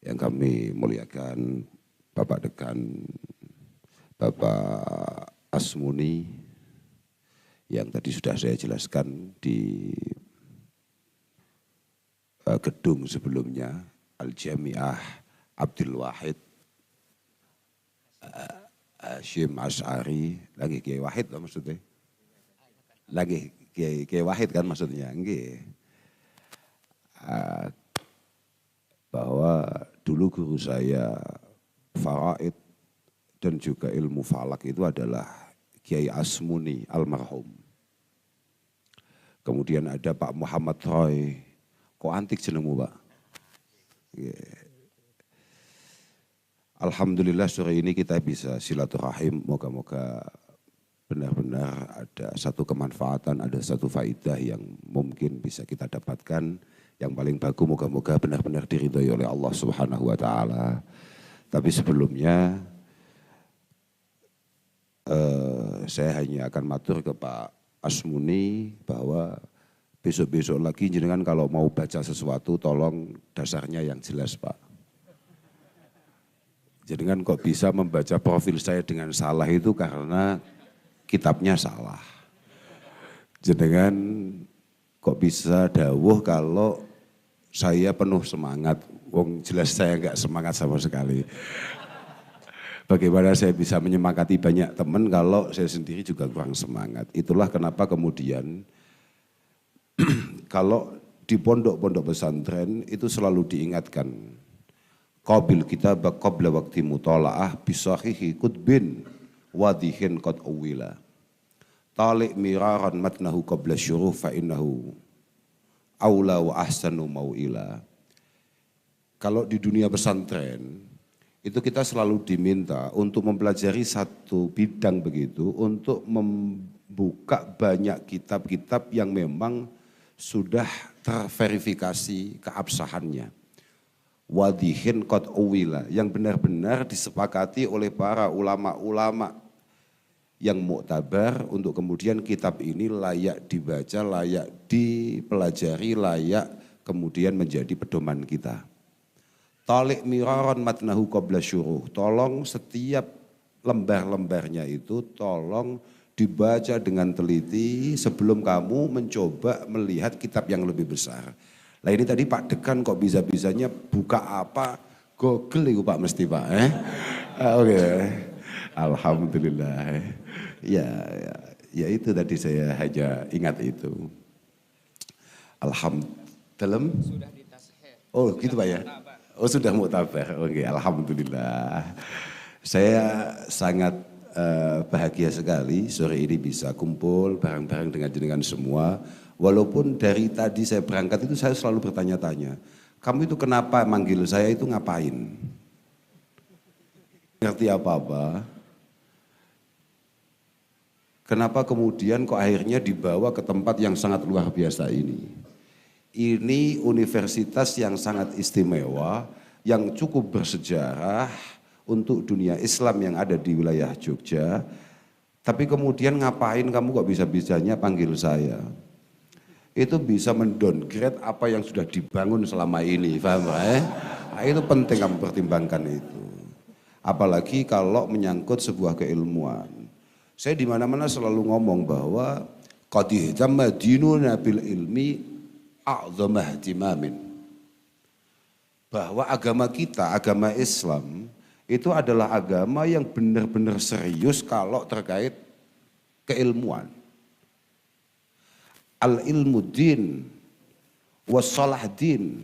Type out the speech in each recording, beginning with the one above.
yang kami muliakan Bapak Dekan, Bapak Asmuni, yang tadi sudah saya jelaskan di gedung sebelumnya, Al-Jami'ah Abdul Wahid Hashim Asy'ari, lagi Kiai Wahid lah maksudnya. Lagi Kiai Wahid kan maksudnya, nggih. Bahwa dulu guru saya faraid dan juga ilmu falak itu adalah Kiai Asmuni almarhum. Kemudian ada Pak Muhammad Roy, kok antik jenengmu Pak? Yeah. Alhamdulillah sore ini kita bisa silaturahim, moga-moga benar-benar ada satu kemanfaatan, ada satu faidah yang mungkin bisa kita dapatkan. Yang paling bagus moga-moga benar-benar diridhoi oleh Allah Subhanahu wa taala. Tapi sebelumnya saya hanya akan matur ke Pak Asmuni bahwa besok-besok lagi jenengan kalau mau baca sesuatu tolong dasarnya yang jelas Pak. Jenengan kok bisa membaca profil saya dengan salah itu karena kitabnya salah. Jenengan kok bisa dawuh kalau saya penuh semangat, wong jelas saya enggak semangat sama sekali. Bagaimana saya bisa menyemangati banyak teman kalau saya sendiri juga kurang semangat. Itulah kenapa kemudian kalau di pondok-pondok pesantren itu selalu diingatkan, qabil kitab qabla waqti mutalaah bisahihi kutbin wadihin qad awila. Talik miraran matnahu qabla syuruh fa innahu aula wa ahsanu mau'ila. Kalau di dunia pesantren itu kita selalu diminta untuk mempelajari satu bidang begitu, untuk membuka banyak kitab-kitab yang memang sudah terverifikasi keabsahannya. Wadihin qad uwila, yang benar-benar disepakati oleh para ulama-ulama yang muktabar untuk kemudian kitab ini layak dibaca, layak dipelajari, layak kemudian menjadi pedoman kita. Talik miraron matnahu qabla syuruh, tolong setiap lembar-lembarnya itu tolong dibaca dengan teliti sebelum kamu mencoba melihat kitab yang lebih besar. Nah ini tadi Pak Dekan kok bisa-bisanya buka apa, Google itu Pak mesti Pak. Oke. Alhamdulillah. Ya itu tadi saya hanya ingat itu. Alhamdulillah. Sudah ditasheh. Oh gitu Pak ya. Oh sudah muktabar. Oke, alhamdulillah. Saya sangat bahagia sekali sore ini bisa kumpul bareng-bareng dengan jenengan semua. Walaupun dari tadi saya berangkat itu saya selalu bertanya-tanya, kamu itu kenapa manggil saya itu ngapain? Ngerti apa-apa? Kenapa kemudian kok akhirnya dibawa ke tempat yang sangat luar biasa ini? Ini universitas yang sangat istimewa, yang cukup bersejarah untuk dunia Islam yang ada di wilayah Jogja. Tapi kemudian ngapain kamu kok bisa-bisanya panggil saya? Itu bisa mendowngrade apa yang sudah dibangun selama ini, paham ya? Nah, itu penting kamu pertimbangkan itu. Apalagi kalau menyangkut sebuah keilmuan. Saya di mana-mana selalu ngomong bahwa qad ihtamma dinuna bil ilmi a'dhamah ihtimamin. Bahwa agama kita, agama Islam itu adalah agama yang benar-benar serius kalau terkait keilmuan. Al-ilmu din wassalah din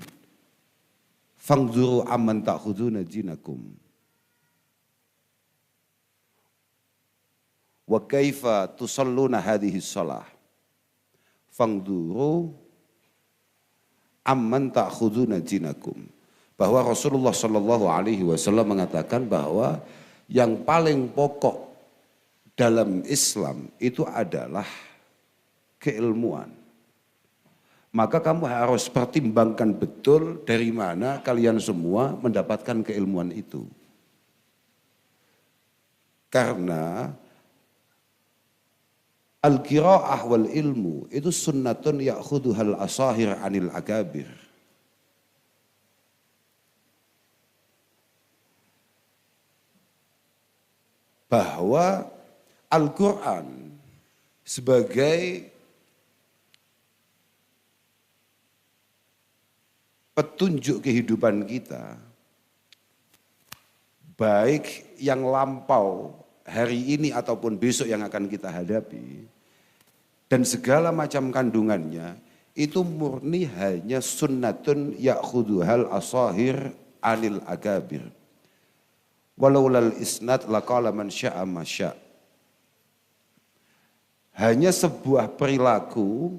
fangzuru amman ta'khuduna dinakum wa kaifa tusalluna hadhihi shalah fangzuru amman ta'khuduna dinakum. Bahwa Rasulullah Shallallahu Alaihi Wasallam mengatakan bahwa yang paling pokok dalam Islam itu adalah keilmuan. Maka kamu harus pertimbangkan betul dari mana kalian semua mendapatkan keilmuan itu. Karena al-qiraah wal ilmu itu sunnatun ya'khuduhal asahir anil akabir. bahwa Al-Quran sebagai petunjuk kehidupan kita, baik yang lampau hari ini ataupun besok yang akan kita hadapi, dan segala macam kandungannya, itu murni hanya sunnatun ya'khuduhal asahir anil agabir. Walaulal isnad laqala man sya'a ma sya'. Hanya sebuah perilaku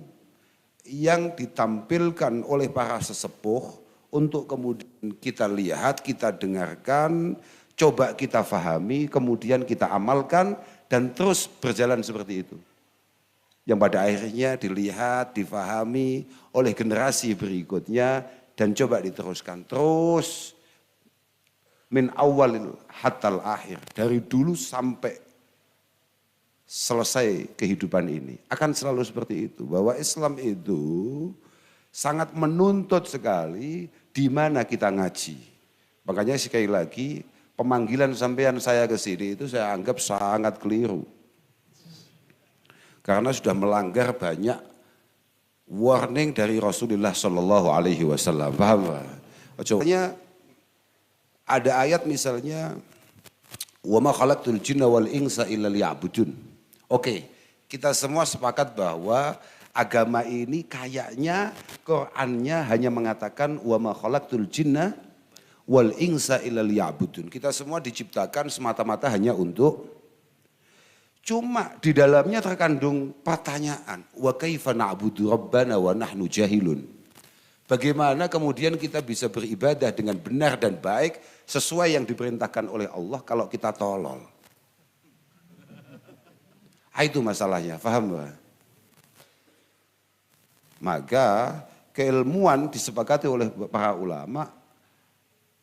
yang ditampilkan oleh para sesepuh untuk kemudian kita lihat, kita dengarkan, coba kita fahami, kemudian kita amalkan dan terus berjalan seperti itu. Yang pada akhirnya dilihat, difahami oleh generasi berikutnya dan coba diteruskan terus min awalil hatal akhir, dari dulu sampai selesai kehidupan ini. Akan selalu seperti itu, bahwa Islam itu sangat menuntut sekali di mana kita ngaji. Makanya sekali lagi pemanggilan sampean saya ke sini itu saya anggap sangat keliru. Karena sudah melanggar banyak warning dari Rasulullah Shallallahu Alaihi Wasallam. Paham? Contohnya ada ayat misalnya, wa ma khalaqtul jinna wal insa illa liya'budun. Oke, kita semua sepakat bahwa agama ini kayaknya Qur'annya hanya mengatakan wa ma khalaqtul jinna wal insa illa liya'budun. Kita semua diciptakan semata-mata hanya untuk. Cuma di dalamnya terkandung pertanyaan, wa kaifa na'budu rabbana wa nahnu jahilun. Bagaimana kemudian kita bisa beribadah dengan benar dan baik sesuai yang diperintahkan oleh Allah kalau kita tolol. Itu masalahnya, paham gak? Maka keilmuan disepakati oleh para ulama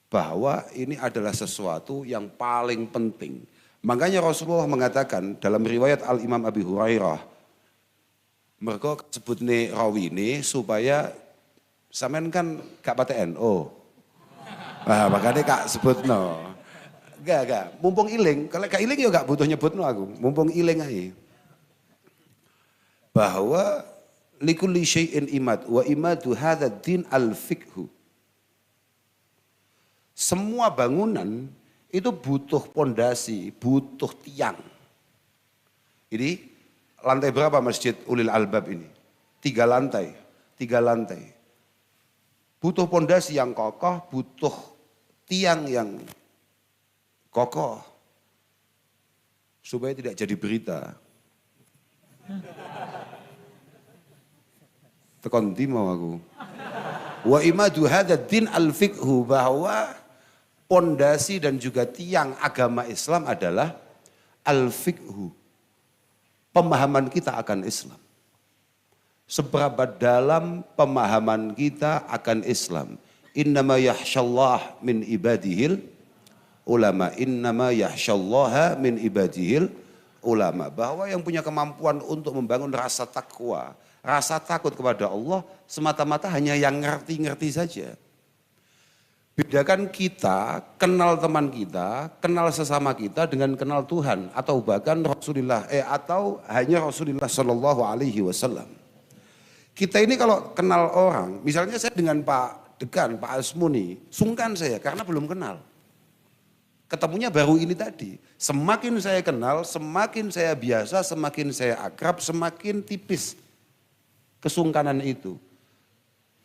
bahwa ini adalah sesuatu yang paling penting. Makanya Rasulullah mengatakan dalam riwayat Al-Imam Abi Hurairah, mereka sebut nih rawi ini supaya sampean kan gak pate NU. Nah, makanya kak sebut no. Gak. Mumpung iling. Kalau gak iling ya gak butuh nyebut no aku. Mumpung iling aja. Bahwa likulli syai'in imad wa imadu hadha din al-fiqhu. Semua bangunan itu butuh pondasi, butuh tiang. Ini lantai berapa Masjid Ulil Albab ini? 3 lantai. Butuh pondasi yang kokoh, butuh tiang yang kokoh. Supaya tidak jadi berita. Tekon di mau aku. Wa imadu hadad din al-fiqhu, bahwa pondasi dan juga tiang agama Islam adalah al-fiqhu. Pemahaman kita akan Islam. Seberapa dalam pemahaman kita akan Islam. Innama yahsyallah min ibadihil ulama. Innama yahsyallaha min ibadihil ulama. Bahwa yang punya kemampuan untuk membangun rasa takwa, rasa takut kepada Allah semata-mata hanya yang ngerti-ngerti saja. Bedakan kita, kenal teman kita, kenal sesama kita dengan kenal Tuhan. Atau bahkan Rasulullah, atau hanya Rasulullah Shallallahu Alaihi Wasallam. Kita ini kalau kenal orang, misalnya saya dengan Pak Dekan, Pak Asmuni, sungkan saya karena belum kenal. Ketemunya baru ini tadi. Semakin saya kenal, semakin saya biasa, semakin saya akrab, semakin tipis kesungkanan itu.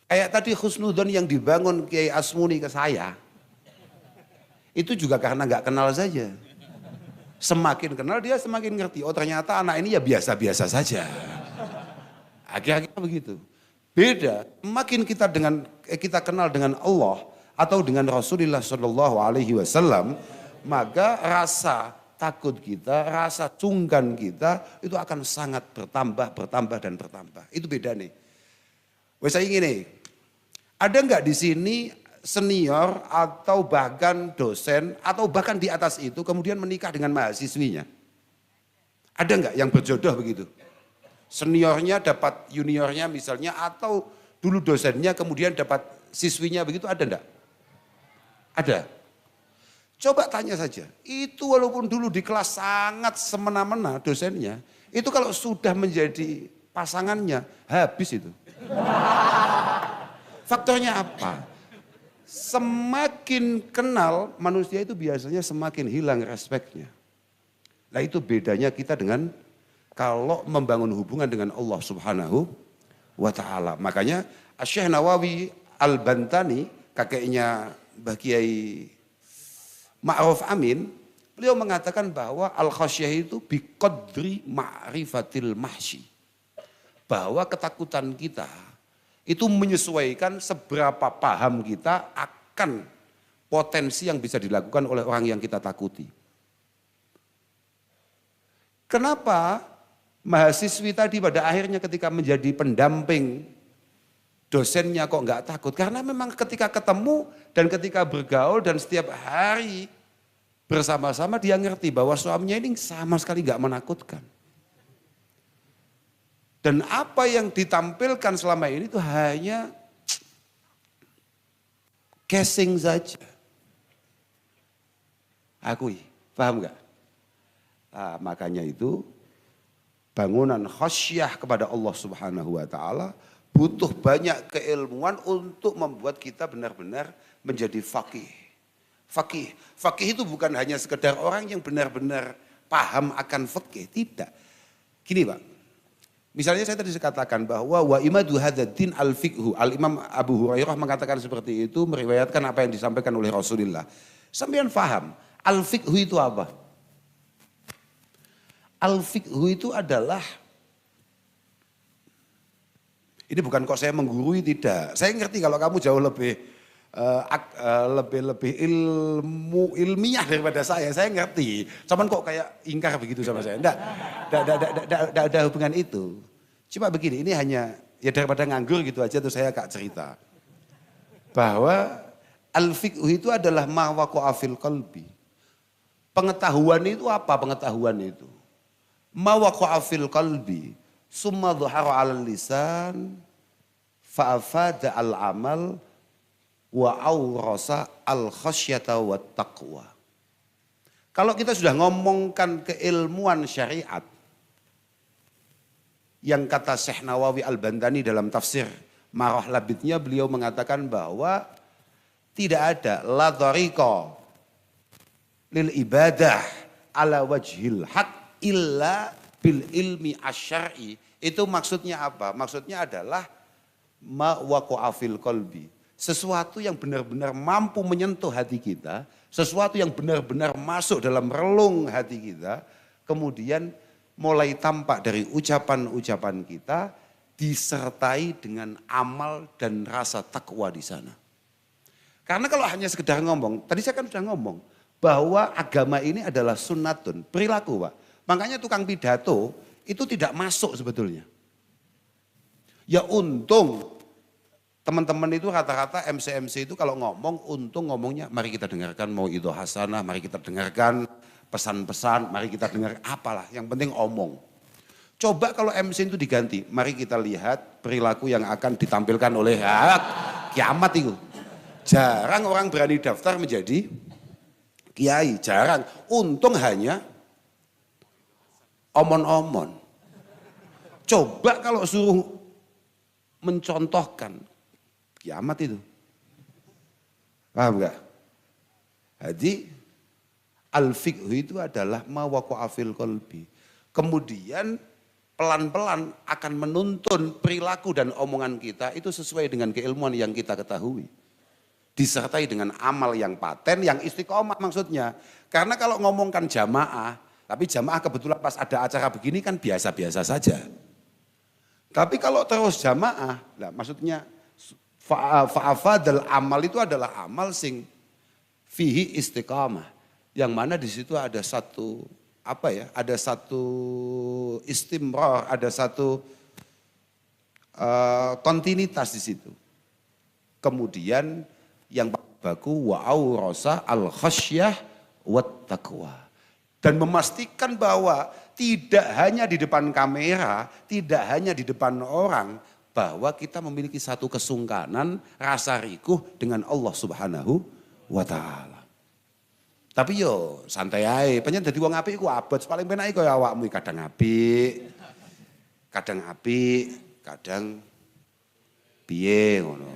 Kayak tadi husnudon yang dibangun Kiai Asmuni ke saya, itu juga karena nggak kenal saja. Semakin kenal dia semakin ngerti. Oh ternyata anak ini ya biasa-biasa saja. Akhirnya begitu. Beda, makin kita kenal dengan Allah atau dengan Rasulullah Shallallahu Alaihi Wasallam, maka rasa takut kita, rasa sungkan kita itu akan sangat bertambah. Itu beda nih. Saya ingin nih, ada nggak di sini senior atau bahkan dosen atau bahkan di atas itu kemudian menikah dengan mahasiswinya? Ada nggak yang berjodoh begitu? Seniornya dapat juniornya misalnya, atau dulu dosennya kemudian dapat siswinya begitu, ada enggak? Ada. Coba tanya saja, itu walaupun dulu di kelas sangat semena-mena dosennya, itu kalau sudah menjadi pasangannya, habis itu. Faktornya apa? Semakin kenal manusia itu biasanya semakin hilang respeknya. Nah itu bedanya kita dengan kalau membangun hubungan dengan Allah Subhanahu wa ta'ala. Makanya Syekh Nawawi Al-Bantani, kakeknya Mbah Kiai Ma'ruf Amin, beliau mengatakan bahwa al-khasyah itu biqadri ma'rifatil mahsyi. Bahwa ketakutan kita itu menyesuaikan seberapa paham kita akan potensi yang bisa dilakukan oleh orang yang kita takuti. Kenapa mahasiswi tadi pada akhirnya ketika menjadi pendamping dosennya kok nggak takut? Karena memang ketika ketemu dan ketika bergaul dan setiap hari bersama-sama dia ngerti bahwa suaminya ini sama sekali nggak menakutkan. Dan apa yang ditampilkan selama ini itu hanya casing saja. Akui, paham nggak? Nah, makanya itu bangunan khasyah kepada Allah Subhanahu wa ta'ala butuh banyak keilmuan untuk membuat kita benar-benar menjadi faqih. Faqih itu bukan hanya sekedar orang yang benar-benar paham akan fikih, tidak. Gini Pak, misalnya saya tadi katakan bahwa wa imadu hadzal al-fiqhu, al-Imam Abu Hurairah mengatakan seperti itu, meriwayatkan apa yang disampaikan oleh Rasulullah. Sampeyan paham, al-fiqhu itu apa? Al-fiqhu itu adalah, ini bukan kok saya menggurui, tidak. Saya ngerti kalau kamu jauh lebih ilmiah daripada saya ngerti. Cuman kok kayak ingkar begitu sama saya. Enggak ada hubungan itu. Cuma begini, ini hanya ya daripada nganggur gitu aja terus saya agak cerita. Bahwa al-fiqhu itu adalah ma waqa'a fil qalbi. Pengetahuan itu apa pengetahuan itu? Ma waqa'a fil qalbi summa dhuhara 'alal lisan fa afada al-amal wa awrasa al-khasyata wa taqwa. Kalau kita sudah ngomongkan keilmuan syariat, yang kata Syekh Nawawi Al-Bantani dalam tafsir Marah Labidnya, beliau mengatakan bahwa tidak ada la tariqa lil ibadah ala wajhil haq illa bil ilmi asyari. Itu maksudnya apa? Maksudnya adalah ma waqa'a fil qalbi. Sesuatu yang benar-benar mampu menyentuh hati kita, sesuatu yang benar-benar masuk dalam relung hati kita, kemudian mulai tampak dari ucapan-ucapan kita, disertai dengan amal dan rasa takwa di sana. Karena kalau hanya sekedar ngomong, tadi saya kan sudah ngomong, bahwa agama ini adalah sunnatun, perilaku Pak. Makanya tukang pidato itu tidak masuk sebetulnya. Ya untung teman-teman itu rata-rata MC itu kalau ngomong, untung ngomongnya mari kita dengarkan mau'idhah hasanah, mari kita dengarkan pesan-pesan, mari kita dengar apalah, yang penting omong. Coba kalau MC itu diganti, mari kita lihat perilaku yang akan ditampilkan oleh kiamat itu. Jarang orang berani daftar menjadi kiai, jarang. Untung hanya omon-omon. Coba kalau suruh mencontohkan, kiamat itu. Paham enggak? Jadi al-fiqhu itu adalah ma waqa'a fil qalbi. Kemudian pelan-pelan akan menuntun perilaku dan omongan kita itu sesuai dengan keilmuan yang kita ketahui. Disertai dengan amal yang paten, yang istiqomah maksudnya. Karena kalau ngomongkan jamaah, tapi jamaah kebetulan pas ada acara begini kan biasa-biasa saja. Tapi kalau terus jamaah, nah maksudnya fa'afadal amal itu adalah amal sing fihi istiqamah. Yang mana di situ ada satu ada satu istimrar, ada satu kontinuitas di situ. Kemudian yang baku wa'aurasa al-khasyah wat taqwa. Dan memastikan bahwa tidak hanya di depan kamera, tidak hanya di depan orang, bahwa kita memiliki satu kesungkanan, rasa rikuh dengan Allah Subhanahu wa ta'ala. Tapi yo santai ae, pancen dadi wong apik iku abot, paling penak kaya awakmu kadang apik. Kadang piye ngono.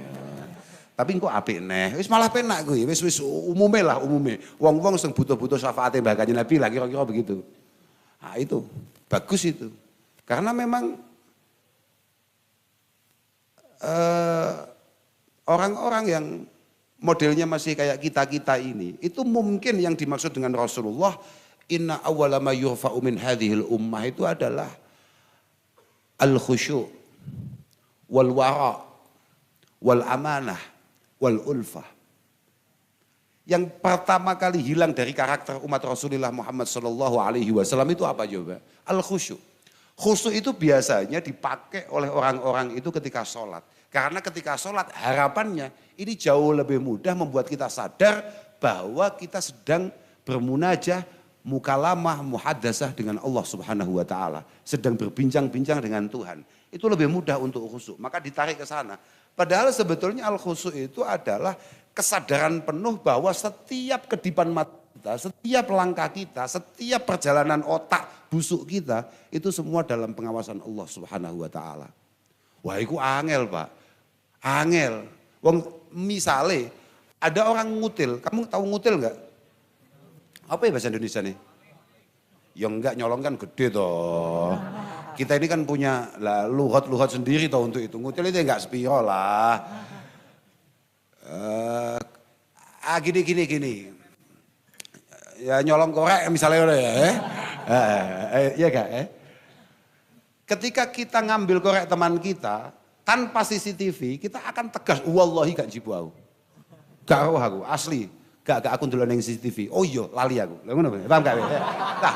Tapi engko apik neh, wis malah penak kuwi, wis umume. Wong-wong sing butuh-butuh syafaate Mbah Kanjeng Nabi lah kira-kira begitu. Nah itu, bagus itu. Karena memang orang-orang yang modelnya masih kayak kita-kita ini, itu mungkin yang dimaksud dengan Rasulullah, inna awwala ma yurfa'u min hadhil ummah itu adalah al-khusyu' wal wara' wal amanah wal ulfah. Yang pertama kali hilang dari karakter umat Rasulullah Muhammad sallallahu alaihi wasallam itu apa coba? Al-khusyu'. Khusyuk itu biasanya dipakai oleh orang-orang itu ketika sholat. Karena ketika sholat harapannya ini jauh lebih mudah membuat kita sadar bahwa kita sedang bermunajah, mukalamah, muhadasah dengan Allah Subhanahu wa taala, sedang berbincang-bincang dengan Tuhan. Itu lebih mudah untuk khusyuk, maka ditarik ke sana. Padahal sebetulnya al-khusyuk itu adalah kesadaran penuh bahwa setiap kedipan mata kita, setiap langkah kita, setiap perjalanan otak busuk kita, itu semua dalam pengawasan Allah Subhanahu wa taala. Wah, itu angel, Pak. Angel. Wong misale ada orang ngutil, kamu tahu ngutil enggak? Apa ya bahasa Indonesia nih? Ya enggak, nyolong kan gede toh. Kita ini kan punya lah lugat-lugat sendiri toh untuk itu. Ngutil itu enggak sepiro lah. Gini. Ya nyolong korek misalnya udah ya. Iya gak? Ketika kita ngambil korek teman kita, tanpa CCTV, kita akan tegas, wallahi gak jibu aku. Gak roh aku, asli. Gak aku ndelok ning CCTV. Oh iya, lali aku. Lah ngono, paham gak? Nah,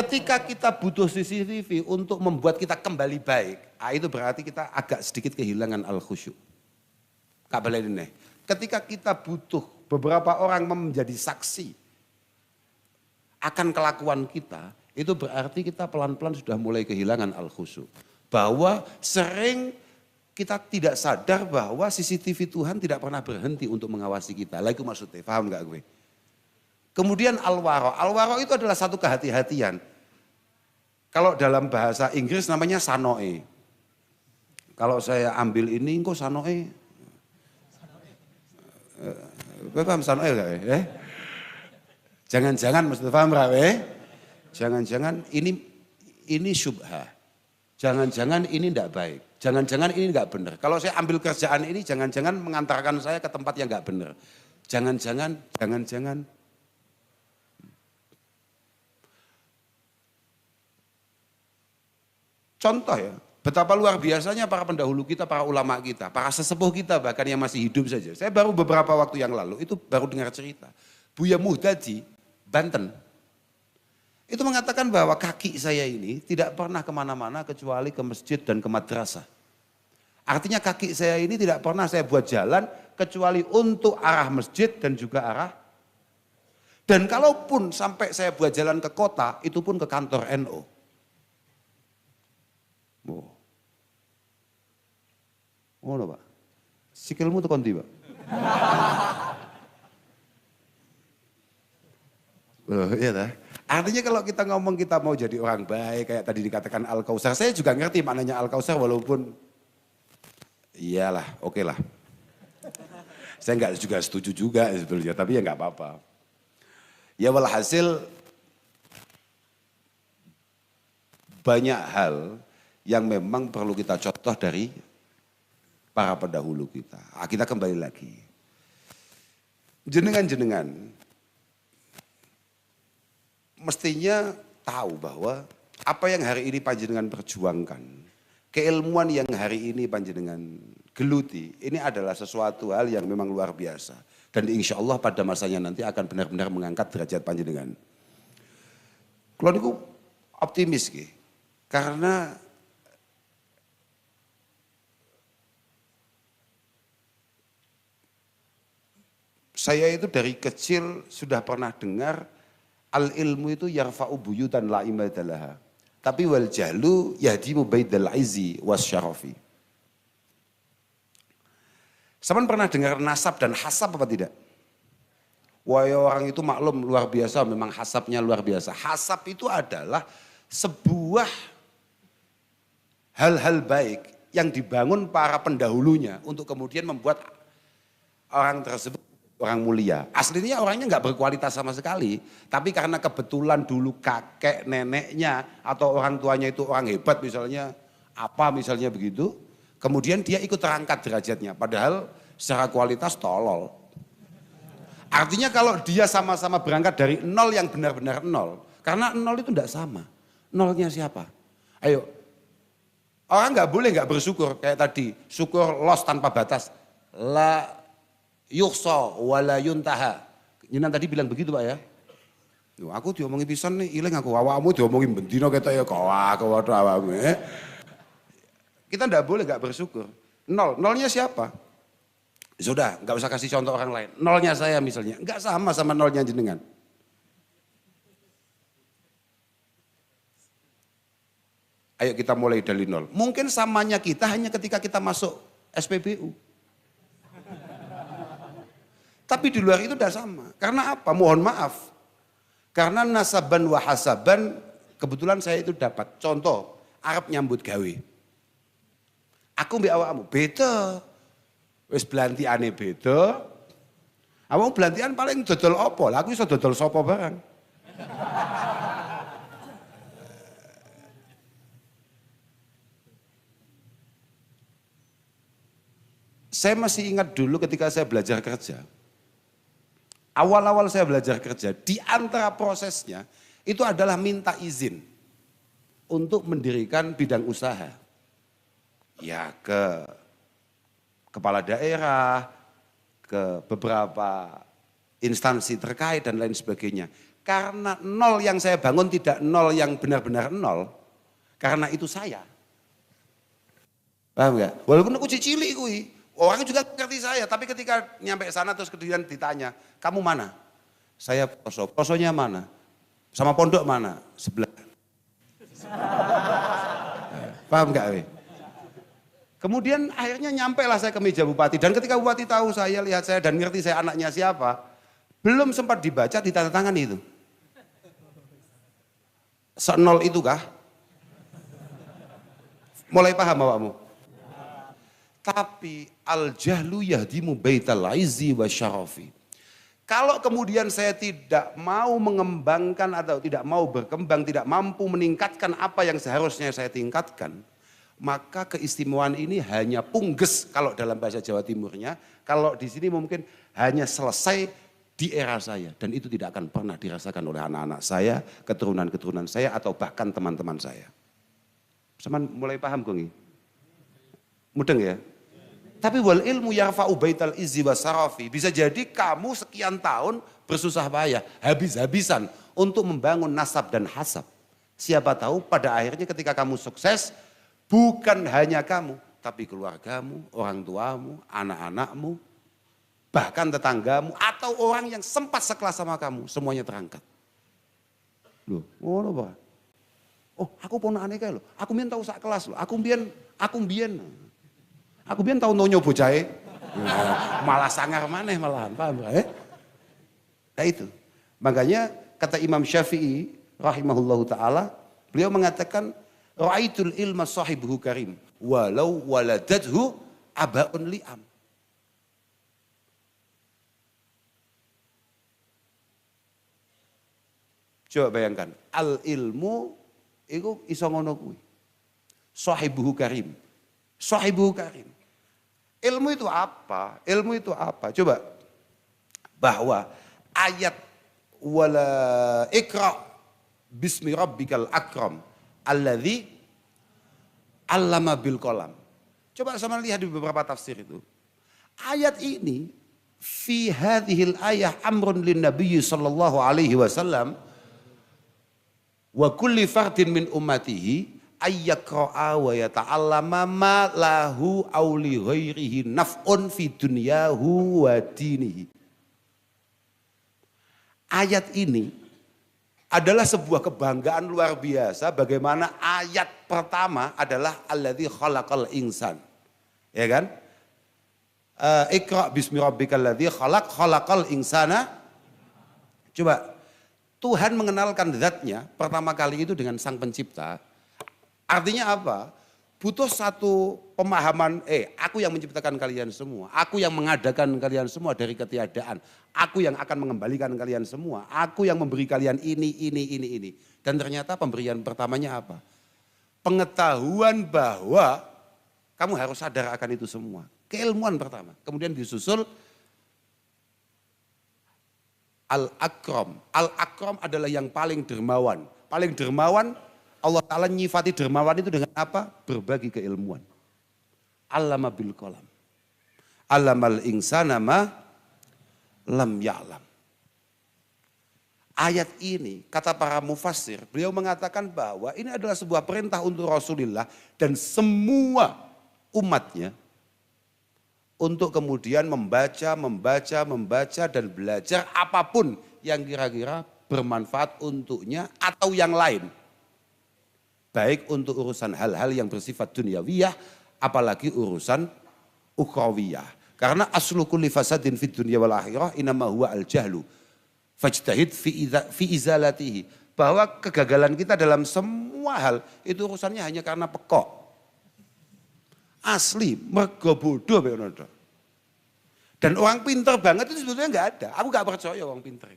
ketika kita butuh CCTV untuk membuat kita kembali baik, itu berarti kita agak sedikit kehilangan al-khusyuk. Kak balen nih. Ketika kita butuh beberapa orang menjadi saksi akan kelakuan kita, itu berarti kita pelan-pelan sudah mulai kehilangan al-khusyuk. Bahwa sering kita tidak sadar bahwa CCTV Tuhan tidak pernah berhenti untuk mengawasi kita. Lah itu maksudnya, paham gak gue? Kemudian al-wara. Al-wara itu adalah satu kehati-hatian. Kalau dalam bahasa Inggris namanya sanoe. Kalau saya ambil ini, kok sanoe? Gue paham sanoe gak? Jangan-jangan maksudnya paham gak? Jangan-jangan ini syubhah. Jangan-jangan ini tidak baik. Jangan-jangan ini tidak benar. Kalau saya ambil kerjaan ini, jangan-jangan mengantarkan saya ke tempat yang tidak benar. Jangan-jangan. Contoh ya, betapa luar biasanya para pendahulu kita, para ulama kita, para sesepuh kita bahkan yang masih hidup saja. Saya baru beberapa waktu yang lalu, itu baru dengar cerita. Buya Muhdadi, Banten. Itu mengatakan bahwa kaki saya ini tidak pernah kemana-mana kecuali ke masjid dan ke madrasah. Artinya kaki saya ini tidak pernah saya buat jalan kecuali untuk arah masjid dan juga arah. Dan kalaupun sampai saya buat jalan ke kota, itu pun ke kantor NU. Oh Pak. Sikilmu tuh konti Pak. Iya dah. Artinya kalau kita ngomong kita mau jadi orang baik kayak tadi dikatakan Al-Kausar. Saya juga ngerti maknanya Al-Kausar walaupun iyalah oke lah. Saya nggak juga setuju juga sebetulnya tapi ya nggak apa-apa. Ya walhasil banyak hal yang memang perlu kita contoh dari para pendahulu kita. Kita kembali lagi. Jenengan-jenengan mestinya tahu bahwa apa yang hari ini panjenengan perjuangkan, keilmuan yang hari ini panjenengan geluti, ini adalah sesuatu hal yang memang luar biasa. Dan insya Allah pada masanya nanti akan benar-benar mengangkat derajat panjenengan. Kalau niku optimis ki, karena saya itu dari kecil sudah pernah dengar al ilmu itu yarfa'u buyutan la imadalaha. Tapi wal jahlu yahdimu baidal izzi wasyarafi. Saman pernah dengar nasab dan hasab apa tidak? Wah orang itu maklum luar biasa, memang hasabnya luar biasa. Hasab itu adalah sebuah hal-hal baik yang dibangun para pendahulunya untuk kemudian membuat orang tersebut orang mulia. Aslinya orangnya nggak berkualitas sama sekali, tapi karena kebetulan dulu kakek neneknya atau orang tuanya itu orang hebat misalnya, apa misalnya begitu, kemudian dia ikut terangkat derajatnya, padahal secara kualitas tolol. Artinya kalau dia sama-sama berangkat dari nol yang benar-benar nol, karena nol itu tidak sama. Nolnya siapa? Ayo, orang nggak boleh nggak bersyukur kayak tadi, syukur los tanpa batas. La yukhsa wala yuntaha. Jinan tadi bilang begitu Pak ya. Loh, aku diomongin pisan nih, ilang aku awakmu diomongin bendino kita ya waduh awakmu. Kita ndak boleh nggak bersyukur. Nolnya siapa? Sudah, nggak usah kasih contoh orang lain. Nolnya saya misalnya, nggak sama nolnya jenengan. Ayo kita mulai dari nol. Mungkin samanya kita hanya ketika kita masuk SPBU. Tapi di luar itu udah sama. Karena apa? Mohon maaf. Karena nasaban wa hasaban, kebetulan saya itu dapat. Contoh, Arab nyambut gawe. Aku mbak awakmu, beda. Wis belantiane beda. Awakmu belantian paling dodol opo? Lah aku iso dodol sopo barang. Saya masih ingat dulu ketika saya belajar kerja. Awal-awal saya belajar kerja, di antara prosesnya itu adalah minta izin untuk mendirikan bidang usaha. Ya ke kepala daerah, ke beberapa instansi terkait dan lain sebagainya. Karena nol yang saya bangun tidak nol yang benar-benar nol, karena itu saya. Paham gak? Walaupun aku cilik kui, orang juga ngerti saya, tapi ketika nyampe sana terus kemudian ditanya, kamu mana? Saya poso, posonya mana? Sama pondok mana? Sebelah. Paham gak? We? Kemudian akhirnya nyampe lah saya ke meja bupati, dan ketika bupati tahu saya, lihat saya dan ngerti saya anaknya siapa, belum sempat dibaca ditandatangani itu. Senol itu kah? Mulai paham awakmu? Tapi al-jahlu yahdimu baital izzi wa syarafi. Kalau kemudian saya tidak mau mengembangkan atau tidak mau berkembang, tidak mampu meningkatkan apa yang seharusnya saya tingkatkan, maka keistimewaan ini hanya pungges kalau dalam bahasa Jawa Timurnya, kalau di sini mungkin hanya selesai di era saya, dan itu tidak akan pernah dirasakan oleh anak-anak saya, keturunan-keturunan saya, atau bahkan teman-teman saya. Seman mulai paham Gongi? Mudeng ya? Tapi wal ilmu yarfa'u baital izzi wa sarafi. Bisa jadi kamu sekian tahun bersusah payah, habis-habisan untuk membangun nasab dan hasab. Siapa tahu pada akhirnya ketika kamu sukses, bukan hanya kamu, tapi keluargamu, orang tuamu, anak-anakmu, bahkan tetanggamu, atau orang yang sempat sekelas sama kamu, semuanya terangkat. Loh, ngono Pak. Oh, aku ponakane kae lho. Aku mbiyen tau sak kelas lho. Aku mbiyen tau nonyo bocahe. Malah sangar maneh malahan, paham ya? Nah itu. Makanya kata Imam Syafi'i rahimahullahu taala, beliau mengatakan ra'aitul ilma sahibuhu karim walau waladadhu abaun li'am. Coba bayangkan, al ilmu itu iso ngono kuwi. Sahibuhu karim. Sahibuhu karim. Ilmu itu apa? Ilmu itu apa? Coba bahwa ayat wala ikra bismi rabbikal akram alladzi allama bil qalam. Coba sama lihat di beberapa tafsir itu. Ayat ini fi hadhil ayah amrun lin nabiy sallallahu alaihi wasallam wa kulli fardin min ummatihi ayyaqra'a wa yata'allama ma lahu aw li ghairihi naf'un fi dunyahu wa dinihi. Ayat ini adalah sebuah kebanggaan luar biasa bagaimana ayat pertama adalah alladzi khalaqal insan. Ya kan? Iqra bismi rabbikal ladzi khalaqal insana Coba, Tuhan mengenalkan zatnya pertama kali itu dengan sang pencipta. Artinya apa? Butuh satu pemahaman, aku yang menciptakan kalian semua. Aku yang mengadakan kalian semua dari ketiadaan. Aku yang akan mengembalikan kalian semua. Aku yang memberi kalian ini. Dan ternyata pemberian pertamanya apa? Pengetahuan bahwa kamu harus sadar akan itu semua. Keilmuan pertama. Kemudian disusul Al-Akram. Al-Akram adalah yang paling dermawan. Paling dermawan, Allah Ta'ala nyifati dermawan itu dengan apa? Berbagi keilmuan. Allama bil qalam. Allamal insana ma lam ya'lam. Ayat ini, kata para mufassir, beliau mengatakan bahwa ini adalah sebuah perintah untuk Rasulullah dan semua umatnya untuk kemudian membaca dan belajar apapun yang kira-kira bermanfaat untuknya atau yang lain. Baik untuk urusan hal-hal yang bersifat dunyawiyah, apalagi urusan ukhrawiyah. Karena aslu kulli fasadin fid dunya wal akhirah inama huwa al-jahlu. Fajtahid fi izalatihi. Bahwa kegagalan kita dalam semua hal itu urusannya hanya karena pekok. Asli, mergo bodoh. Dan orang pinter banget itu sebetulnya enggak ada. Aku enggak percaya orang pinter.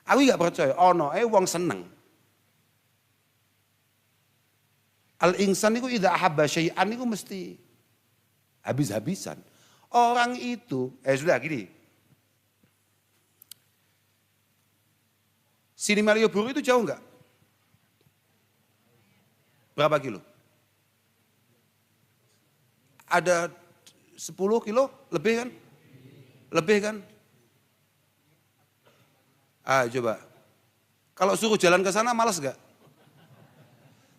Aku enggak percaya, wong seneng. Al-insan itu idza ahabba syai'an itu mesti habis-habisan. Orang itu, sudah gini. Sini Malioboro itu jauh enggak? Berapa kilo? Ada 10 kilo lebih kan? Lebih kan? Coba. Kalau suruh jalan ke sana malas enggak?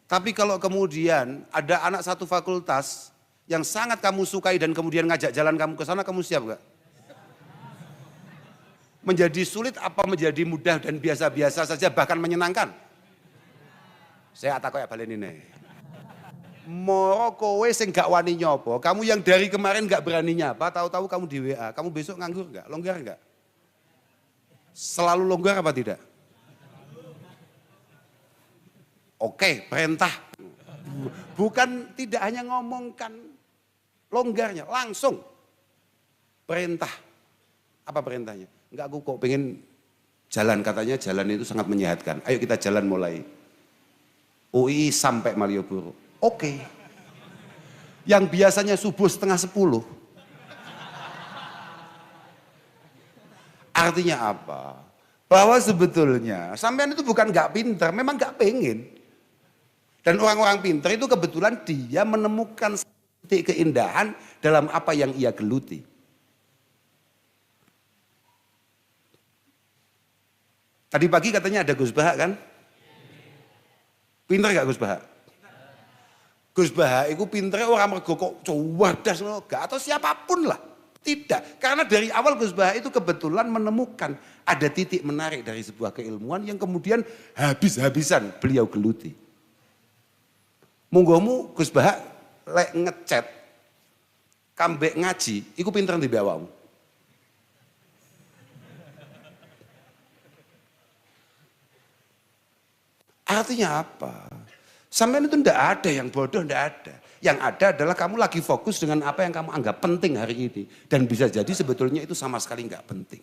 Tapi kalau kemudian ada anak satu fakultas yang sangat kamu sukai dan kemudian ngajak jalan kamu ke sana, kamu siap enggak? Menjadi sulit apa menjadi mudah dan biasa-biasa saja bahkan menyenangkan? Saya tak kayak balen ini. Moro kowe sing gak wani nyopo, kamu yang dari kemarin gak berani nyapa, tahu-tahu kamu di WA, kamu besok nganggur gak? Longgar gak? Selalu longgar apa tidak? Oke, perintah. Bukan tidak hanya ngomongkan longgarnya, langsung perintah. Apa perintahnya? Enggak, aku kok pengen jalan, katanya jalan itu sangat menyehatkan. Ayo kita jalan mulai UI sampai Malioboro. Oke. Yang biasanya subuh 9:30. Artinya apa? Bahwa sebetulnya sampean itu bukan gak pinter, memang gak pengen. Dan orang-orang pinter itu kebetulan dia menemukan titik keindahan dalam apa yang ia geluti. Tadi pagi katanya ada Gus Baha kan? Pinter gak Gus Baha? Gus Baha itu pinternya orang mergo kok cerdas gak atau siapapun lah. Tidak, karena dari awal Gus Baha itu kebetulan menemukan ada titik menarik dari sebuah keilmuan yang kemudian habis-habisan beliau geluti. Munggomu Gus Baha lek ngechat kambek ngaji, iku pinter di bawahmu. Artinya apa? Sampai itu ndak ada yang bodoh, ndak ada. Yang ada adalah kamu lagi fokus dengan apa yang kamu anggap penting hari ini. Dan bisa jadi sebetulnya itu sama sekali nggak penting.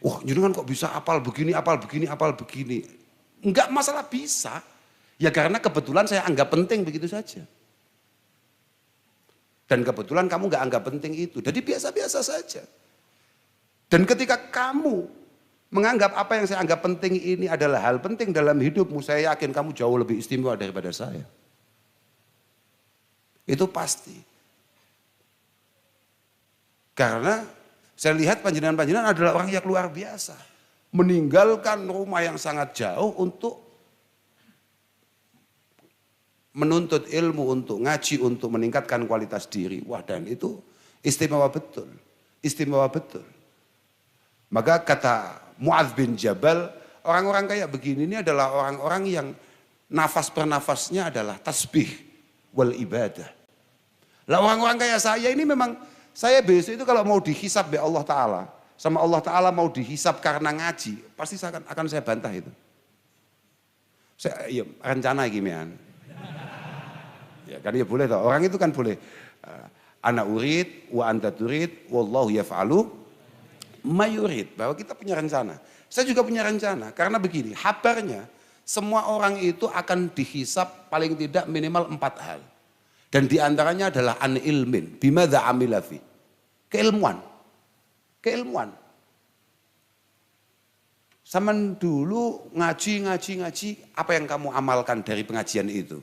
Wah, jenengan kok bisa apal begini. Enggak masalah bisa. Ya karena kebetulan saya anggap penting begitu saja. Dan kebetulan kamu nggak anggap penting itu. Jadi biasa-biasa saja. Dan ketika kamu menganggap apa yang saya anggap penting ini adalah hal penting dalam hidupmu, saya yakin kamu jauh lebih istimewa daripada saya. Itu pasti. Karena saya lihat panjenengan-panjenengan adalah orang yang luar biasa. Meninggalkan rumah yang sangat jauh untuk menuntut ilmu, untuk ngaji, untuk meningkatkan kualitas diri. Wah, dan itu istimewa betul. Istimewa betul. Maka kata Mu'adz bin Jabal, orang-orang kayak begini ini adalah orang-orang yang nafas per nafasnya adalah tasbih wal ibadah. Lah orang-orang kayak saya ini memang Saya besok itu kalau mau dihisab oleh Allah Ta'ala, sama Allah Ta'ala mau dihisab karena ngaji, pasti akan saya bantah itu. Iya, rencana gimana? Ya kan ya boleh toh. Orang itu kan boleh. Ana urid wa anta turid wallahu yaf'alu mayurid. Bahwa kita punya rencana. Saya juga punya rencana. Karena begini, habarnya semua orang itu akan dihisab paling tidak minimal 4 hal. Dan diantaranya adalah an ilmin. Bimadha amila fi. Keilmuan. Keilmuan. Zaman dulu ngaji, apa yang kamu amalkan dari pengajian itu?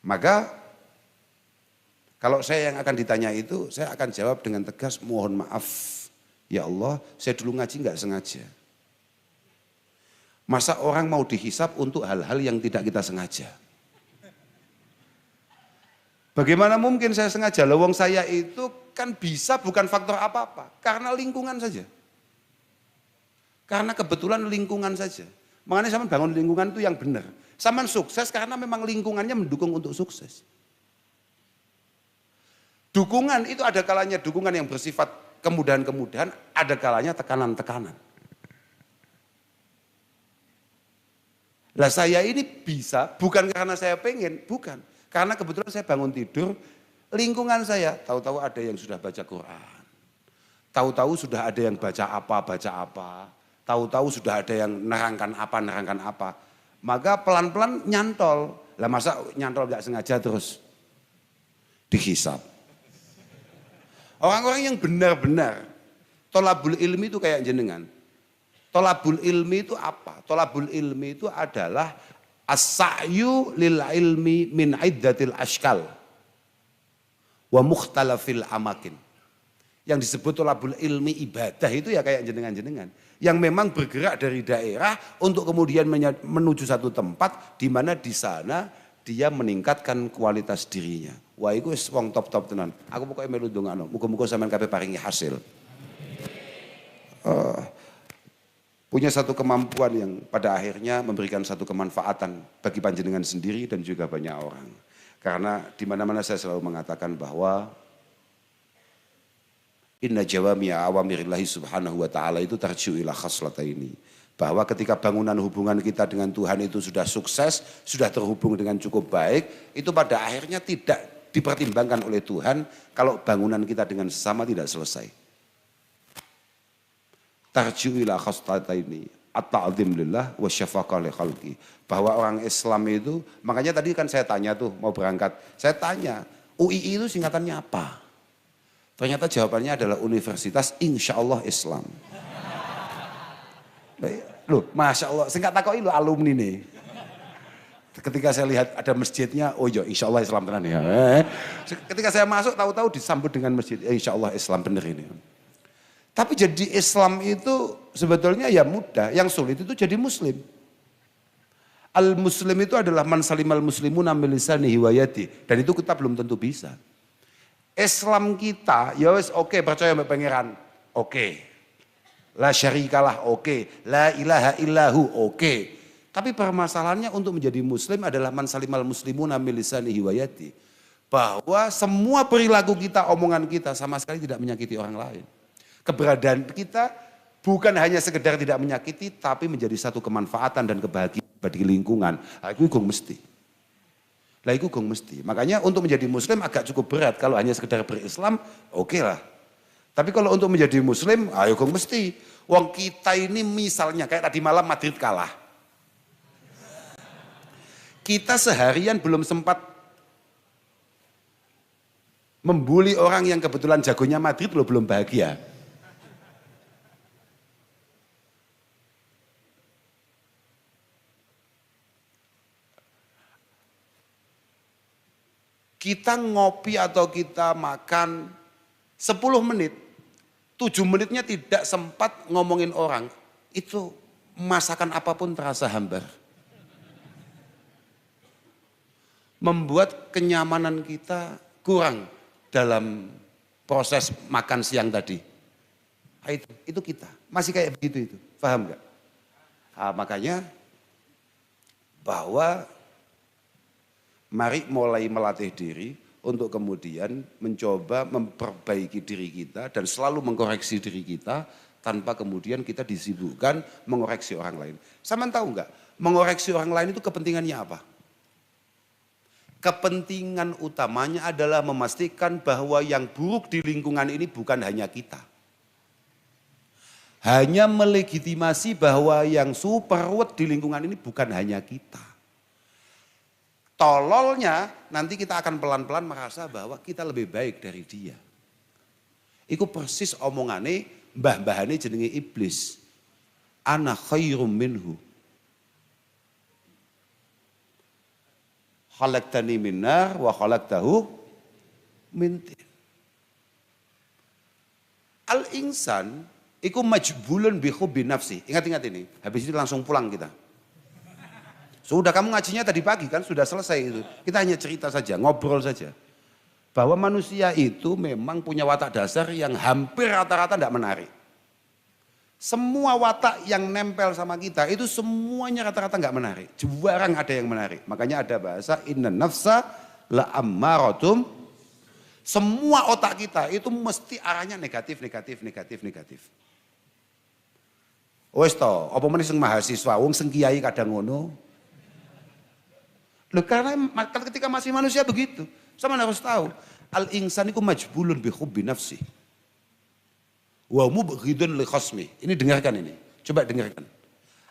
Maka kalau saya yang akan ditanya itu, saya akan jawab dengan tegas, mohon maaf ya Allah, saya dulu ngaji nggak sengaja. Masa orang mau dihisap untuk hal-hal yang tidak kita sengaja? Bagaimana mungkin saya sengaja? Lawang saya itu kan bisa bukan faktor apa-apa, karena lingkungan saja. Karena kebetulan lingkungan saja. Makanya sama bangun lingkungan itu yang benar. Sama sukses karena memang lingkungannya mendukung untuk sukses. Dukungan itu ada kalanya dukungan yang bersifat kemudahan-kemudahan, ada kalanya tekanan-tekanan. Lah saya ini bisa bukan karena saya pengen, bukan. Karena kebetulan saya bangun tidur, lingkungan saya tahu-tahu ada yang sudah baca Quran. Tahu-tahu sudah ada yang baca apa. Tahu-tahu sudah ada yang nerangkan apa. Maka pelan-pelan nyantol. Lah masa nyantol gak sengaja terus dihisap. Orang-orang yang benar-benar tolabul ilmi itu kayak jenengan. Tolabul ilmi itu apa? Tolabul ilmi itu adalah as-sa'yu lil ilmi min iddatil ashkal wa mukhtalafil amakin. Yang disebut tolabul ilmi ibadah itu ya kayak jenengan-jenengan. Yang memang bergerak dari daerah untuk kemudian menuju satu tempat di mana di sana dia meningkatkan kualitas dirinya. Wah itu wong top-top tenan. Aku pokoknya melu ndongakno, muga-muga sampean kabeh paringi hasil. Punya satu kemampuan yang pada akhirnya memberikan satu kemanfaatan bagi panjenengan sendiri dan juga banyak orang. Karena di mana-mana saya selalu mengatakan bahwa inna jawami'a awamirillahi subhanahu wa ta'ala itu tarji'u ila khaslataini. Bahwa ketika bangunan hubungan kita dengan Tuhan itu sudah sukses, sudah terhubung dengan cukup baik, itu pada akhirnya tidak dipertimbangkan oleh Tuhan kalau bangunan kita dengan sesama tidak selesai. Tarji'u ila khaslataini, at-ta'zim lillah wa syafaqah li khalqi. Bahwa orang Islam itu, makanya tadi kan saya tanya tuh mau berangkat, saya tanya UII itu singkatannya apa? Ternyata jawabannya adalah Universitas Insya Allah Islam. Loh, Masya Allah, singkat takoi lo alumni nih. Ketika saya lihat ada masjidnya, oh iya Insya Allah Islam tenan ya. Ketika saya masuk tahu-tahu disambut dengan masjid, Insya Allah Islam bener ini. Tapi jadi Islam itu sebetulnya ya mudah, yang sulit itu jadi Muslim. Al-Muslim itu adalah man salimal muslimuna min lisanihi wa yadihi, dan itu kita belum tentu bisa. Islam kita, ya wes oke, percaya sama pangeran, oke. La syarikalah oke, la ilaha illahu oke. Tapi permasalahannya untuk menjadi muslim adalah man salimal muslimuna min lisanihi wa yadihi. Bahwa semua perilaku kita, omongan kita sama sekali tidak menyakiti orang lain. Keberadaan kita bukan hanya sekedar tidak menyakiti, tapi menjadi satu kemanfaatan dan kebahagiaan bagi lingkungan. Itu mesti. Lah itu gong mesti. Makanya untuk menjadi muslim agak cukup berat. Kalau hanya sekedar berislam, oke lah. Tapi kalau untuk menjadi muslim, ayo gong mesti. Wong kita ini misalnya kayak tadi malam Madrid kalah. Kita seharian belum sempat membuli orang yang kebetulan jagonya Madrid loh, belum bahagia. Kita ngopi atau kita makan 10 menit, 7 menitnya tidak sempat ngomongin orang, itu masakan apapun terasa hambar. Membuat kenyamanan kita kurang dalam proses makan siang tadi. Itu kita, masih kayak begitu itu, paham gak? Nah, makanya bahwa mari mulai melatih diri untuk kemudian mencoba memperbaiki diri kita dan selalu mengkoreksi diri kita tanpa kemudian kita disibukkan mengoreksi orang lain. Sama tahu enggak, mengoreksi orang lain itu kepentingannya apa? Kepentingan utamanya adalah memastikan bahwa yang buruk di lingkungan ini bukan hanya kita. Hanya melegitimasi bahwa yang super ruwet di lingkungan ini bukan hanya kita. Tololnya nanti kita akan pelan-pelan merasa bahwa kita lebih baik dari dia. Iku persis omongane mbah-mbahane jenenge iblis. Ana khairum minhu. Khalaqtani min nar wa khalaqtahu min tin. Al-insan iku majbulun bi hubbi nafsi. Ingat-ingat ini, habis itu langsung pulang kita. Sudah kamu ngajinya tadi pagi kan, sudah selesai itu. Kita hanya cerita saja, ngobrol saja. Bahwa manusia itu memang punya watak dasar yang hampir rata-rata tidak menarik. Semua watak yang nempel sama kita itu semuanya rata-rata nggak menarik. Jarang ada yang menarik. Makanya ada bahasa inna nafsa la ammaratum. Semua otak kita itu mesti arahnya negatif, negatif, negatif, negatif. Wes to, apa meneh sing mahasiswa, wong sing kiai kadang ngono. Loh, karena ketika masih manusia begitu, sama harus tahu, al-insan itu majbulun bi hubbi nafsi. Wa mubghidun li khasmi. Ini dengarkan ini. Coba dengarkan.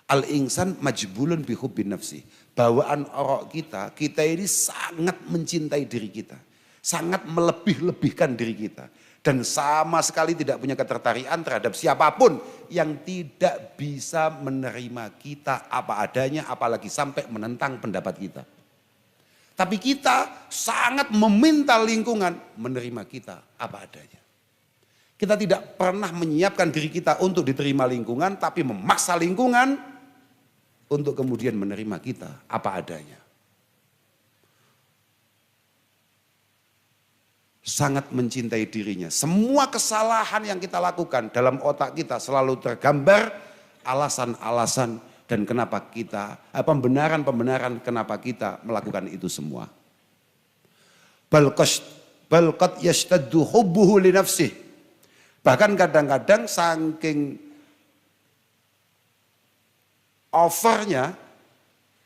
Al-insan majbulun bi hubbi nafsi. Bawaan orok kita ini sangat mencintai diri kita. Sangat melebih-lebihkan diri kita. Dan sama sekali tidak punya ketertarikan terhadap siapapun yang tidak bisa menerima kita apa adanya, apalagi sampai menentang pendapat kita. Tapi kita sangat meminta lingkungan menerima kita apa adanya. Kita tidak pernah menyiapkan diri kita untuk diterima lingkungan, tapi memaksa lingkungan untuk kemudian menerima kita apa adanya. Sangat mencintai dirinya. Semua kesalahan yang kita lakukan dalam otak kita selalu tergambar alasan-alasan dan kenapa kita, pembenaran-pembenaran kenapa kita melakukan itu semua. Balqad yashtaddu hubbuhu li nafsih. Bahkan kadang-kadang saking overnya,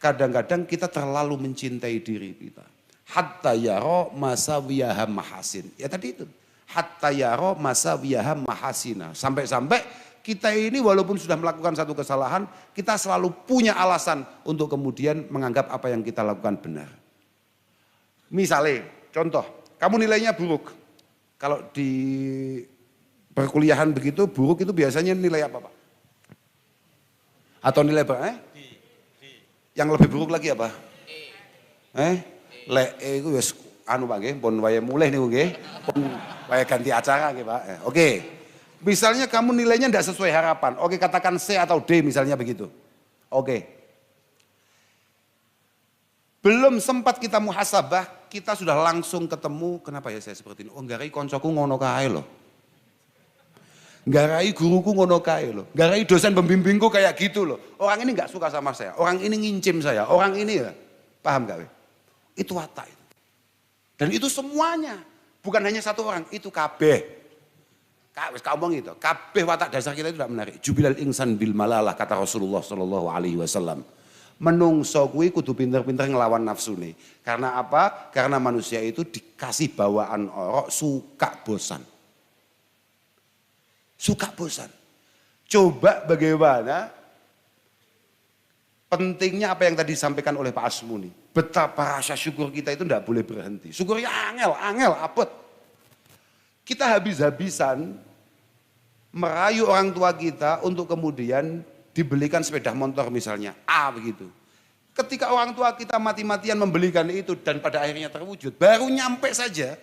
kadang-kadang kita terlalu mencintai diri kita. Hatta yaro masawiyaha mahasin. Ya tadi itu. Hatta yaro masawiyaha mahasina. Sampai-sampai kita ini walaupun sudah melakukan satu kesalahan, kita selalu punya alasan untuk kemudian menganggap apa yang kita lakukan benar. Misalnya, contoh, kamu nilainya buruk. Kalau di perkuliahan begitu, buruk itu biasanya nilai apa, Pak? Atau nilai apa? Yang lebih buruk lagi apa? Itu wis anu Pak nggih, pun waya mulih niku nggih. Pun waya ganti acara nggih, Pak. Oke. Misalnya kamu nilainya tidak sesuai harapan. Oke, katakan C atau D misalnya begitu. Oke. Belum sempat kita muhasabah, kita sudah langsung ketemu, kenapa ya saya seperti ini? Oh, nggarai koncoku ngono kae loh. Nggarai guruku ngono kae loh. Nggarai dosen pembimbingku kayak gitu loh. Orang ini nggak suka sama saya, orang ini ngincim saya, orang ini ya. Paham gak? Itu watak itu. Dan itu semuanya, bukan hanya satu orang, itu kabeh. Kamu gitu, kabeh watak dasar kita itu tidak menarik. Jubilal insan bil malalah kata Rasulullah Shallallahu Alaihi Wasallam. Menungso kuwi kudu pinter-pinter ngelawan nafsu nih. Karena apa? Karena manusia itu dikasih bawaan orok suka bosan. Suka bosan. Coba bagaimana pentingnya apa yang tadi disampaikan oleh Pak Asmuni. Betapa rasa syukur kita itu tidak boleh berhenti. Syukurnya angel, apet. Kita habis-habisan merayu orang tua kita untuk kemudian dibelikan sepeda motor misalnya, begitu. Ketika orang tua kita mati-matian membelikan itu dan pada akhirnya terwujud, baru nyampe saja,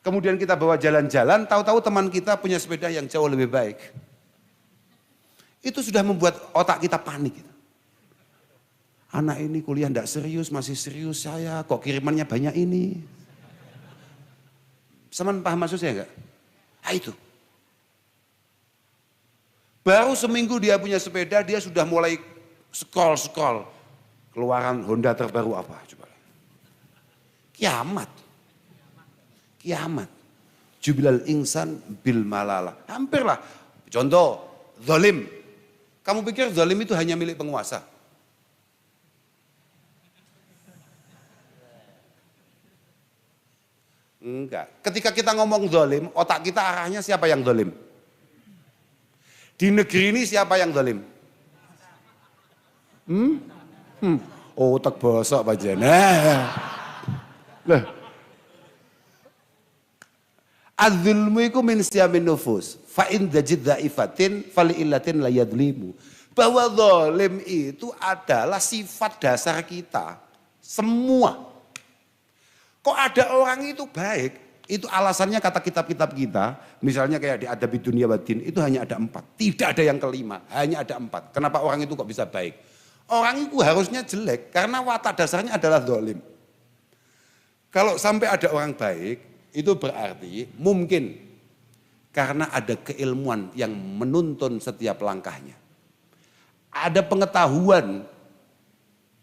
kemudian kita bawa jalan-jalan, tahu-tahu teman kita punya sepeda yang jauh lebih baik. Itu sudah membuat otak kita panik. Anak ini kuliah tidak serius, masih serius saya, kok kirimannya banyak ini. Saman paham maksud saya enggak? Itu. Baru seminggu dia punya sepeda, dia sudah mulai scroll. Keluaran Honda terbaru apa? Coba. Kiamat. Kiamat. Jubilal insan bil malala. Hampirlah. Contoh, zalim. Kamu pikir zalim itu hanya milik penguasa? Enggak. Ketika kita ngomong zalim, otak kita arahnya siapa yang zalim? Di negeri ini siapa yang zalim? Otak bosok Pak Jana. Lah. Az-zulmu iku min siyamin nufus. Fa in dajid dhaifatin fali illatin la yadlimu. Bahwa zalim itu adalah sifat dasar kita. Semua. Kok ada orang itu baik? Itu alasannya kata kitab-kitab kita. Misalnya kayak di Adabid Dunia Waddin itu hanya ada 4. Tidak ada yang kelima, hanya ada 4. Kenapa orang itu kok bisa baik? Orang itu harusnya jelek karena watak dasarnya adalah zalim. Kalau sampai ada orang baik, itu berarti mungkin karena ada keilmuan yang menuntun setiap langkahnya. Ada pengetahuan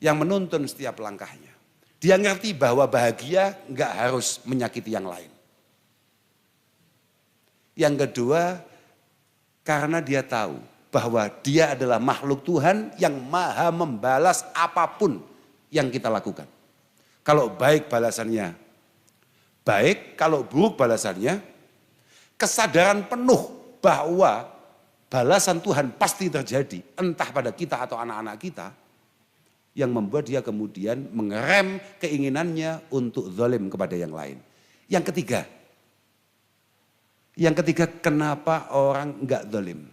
yang menuntun setiap langkahnya. Dia ngerti bahwa bahagia nggak harus menyakiti yang lain. Yang kedua, karena dia tahu bahwa dia adalah makhluk Tuhan yang maha membalas apapun yang kita lakukan. Kalau baik balasannya baik, kalau buruk balasannya, kesadaran penuh bahwa balasan Tuhan pasti terjadi, entah pada kita atau anak-anak kita, yang membuat dia kemudian mengerem keinginannya untuk zalim kepada yang lain. Yang ketiga kenapa orang enggak zalim?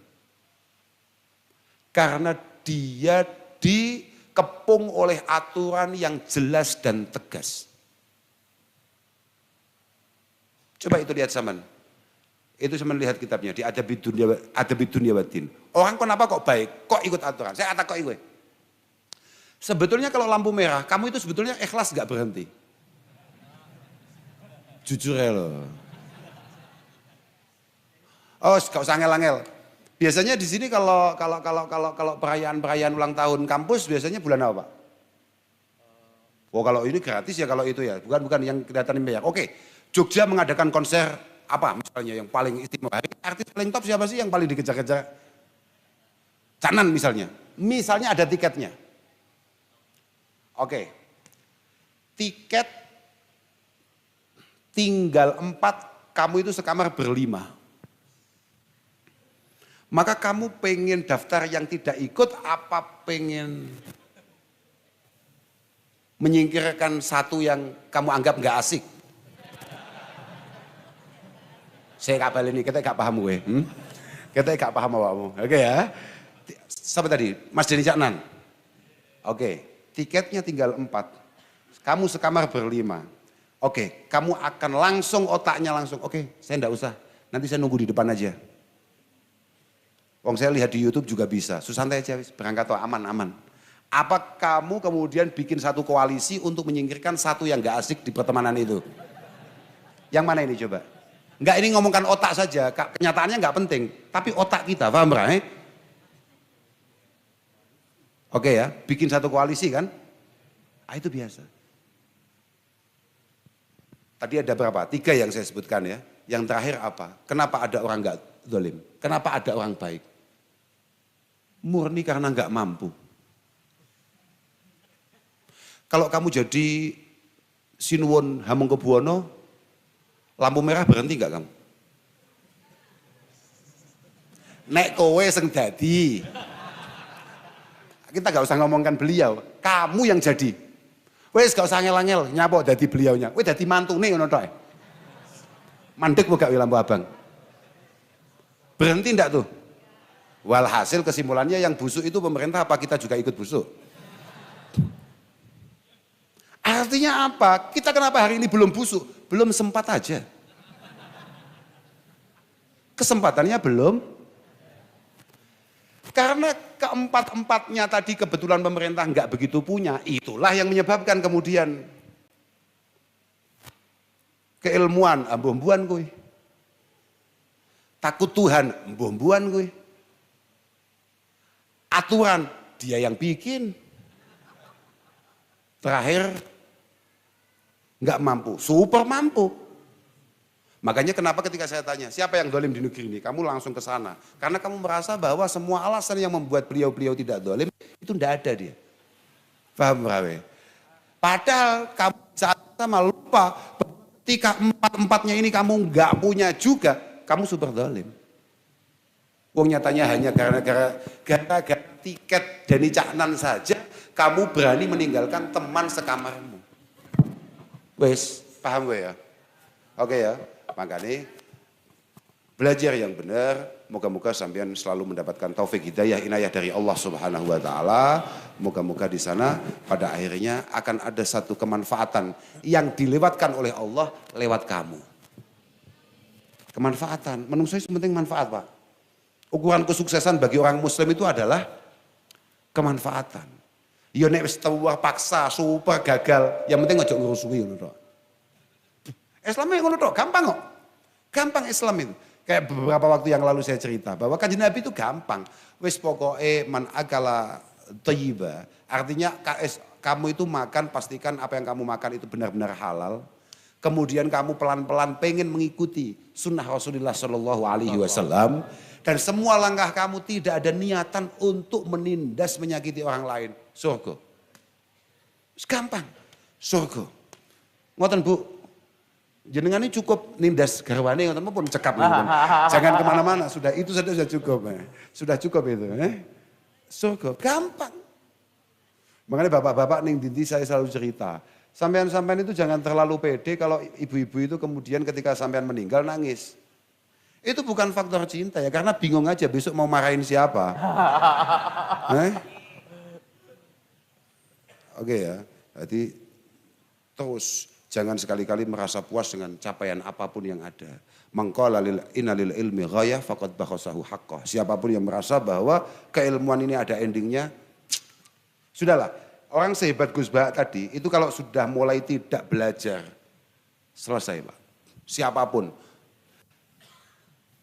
Karena dia dikepung oleh aturan yang jelas dan tegas. Coba itu lihat Saman. Itu Saman lihat kitabnya di Adabid Dunia Waddin. Orang kenapa kok baik? Kok ikut aturan? Saya kata kok ikut. Sebetulnya kalau lampu merah, kamu itu sebetulnya ikhlas gak berhenti. Jujur ya loh. Oh, gak usah angel-angel. Biasanya di sini kalau perayaan ulang tahun kampus biasanya bulan apa, Pak? Oh, kalau ini gratis ya kalau itu ya, bukan yang kelihatan bayar. Oke. Jogja mengadakan konser apa misalnya yang paling istimewa. Artis paling top siapa sih yang paling dikejar-kejar? Canan misalnya. Misalnya ada tiketnya. Oke. Tiket tinggal 4, kamu itu sekamar berlima. Maka kamu pengen daftar yang tidak ikut apa pengen menyingkirkan satu yang kamu anggap nggak asik? Saya kapal ini, kita gak paham gue. Kita gak paham awakmu. Oke ya. Siapa tadi? Mas Denny Caknan. Oke, tiketnya tinggal 4. Kamu sekamar berlima. Oke, kamu akan langsung otaknya langsung. Oke, saya enggak usah. Nanti saya nunggu di depan aja. Wong saya lihat di YouTube juga bisa. Susantai aja, berangkat toh aman-aman. Apa kamu kemudian bikin satu koalisi untuk menyingkirkan satu yang gak asik di pertemanan itu? Yang mana ini coba? Enggak, ini ngomongkan otak saja, kenyataannya enggak penting. Tapi otak kita, paham Rai? Oke ya, bikin satu koalisi kan? Ah, itu biasa. Tadi ada berapa? 3 yang saya sebutkan ya. Yang terakhir apa? Kenapa ada orang enggak zalim? Kenapa ada orang baik? Murni karena enggak mampu. Kalau kamu jadi Sinuwun Hamengkubuwono, lampu merah berhenti enggak kamu? Nek kowe sing dadi. Kita gak usah ngomongkan beliau, kamu yang jadi. Wes gak usah ngel-ngel nyapa dadi beliaunya. Kowe dadi mantune ngono tok. Mandek kok gak lampu abang. Berhenti enggak tuh? Walhasil kesimpulannya yang busuk itu pemerintah apa kita juga ikut busuk? Artinya apa? Kita kenapa hari ini belum busuk? Belum sempat aja. Kesempatannya belum. Karena keempat-empatnya tadi kebetulan pemerintah nggak begitu punya. Itulah yang menyebabkan kemudian keilmuan, ambuh-ambuhan gue. Takut Tuhan, ambuh-ambuhan gue. Aturan, dia yang bikin. Terakhir, nggak mampu, super mampu. Makanya kenapa ketika saya tanya, siapa yang dolim di negeri ini? Kamu langsung ke sana. Karena kamu merasa bahwa semua alasan yang membuat beliau-beliau tidak dolim, itu tidak ada dia. Paham Rawe? Padahal kamu saat sama lupa, ketika empat-empatnya ini kamu nggak punya juga, kamu super dolim. Wong nyatanya hanya gara-gara tiket Deni Caknan saja, kamu berani meninggalkan teman sekamarmu. Wes, paham gue ya? Oke ya. Makanya belajar yang benar, moga-moga sampean selalu mendapatkan taufik hidayah inayah dari Allah Subhanahu wa taala. Moga-moga di sana pada akhirnya akan ada satu kemanfaatan yang dilewatkan oleh Allah lewat kamu. Kemanfaatan, menurut saya penting manfaat, Pak. Ukuran kesuksesan bagi orang muslim itu adalah kemanfaatan. Ya nek wis paksa super gagal, yang penting ojo ngurusui ngono tok. Islamnya ngono tok, gampang kok. Gampang Islam itu. Kayak beberapa waktu yang lalu saya cerita bahwa Kanjeng Nabi itu gampang. Wis pokoke man akala thayyiba. Artinya kamu itu makan pastikan apa yang kamu makan itu benar-benar halal. Kemudian kamu pelan-pelan pengen mengikuti sunnah Rasulullah Shallallahu Alaihi Wasallam dan semua langkah kamu tidak ada niatan untuk menindas menyakiti orang lain. Surga. Gampang. Surga. Ngoten Bu. Jenengan ini cukup nindas garwane ngoten pun cekap. Jangan kemana-mana. Sudah itu sudah cukup. Sudah cukup itu. Surga. Gampang. Makanya bapak-bapak ning dinti saya selalu cerita. Sampean-sampean itu jangan terlalu pede kalau ibu-ibu itu kemudian ketika sampean meninggal nangis. Itu bukan faktor cinta ya, karena bingung aja besok mau marahin siapa. Oke ya, jadi terus jangan sekali-kali merasa puas dengan capaian apapun yang ada. Mangqala innalil ilmi ghayah faqad bakhasahu haqqah. Siapapun yang merasa bahwa keilmuan ini ada endingnya, sudahlah. Orang sehebat Gus Bah tadi, itu kalau sudah mulai tidak belajar, selesai Pak. Siapapun.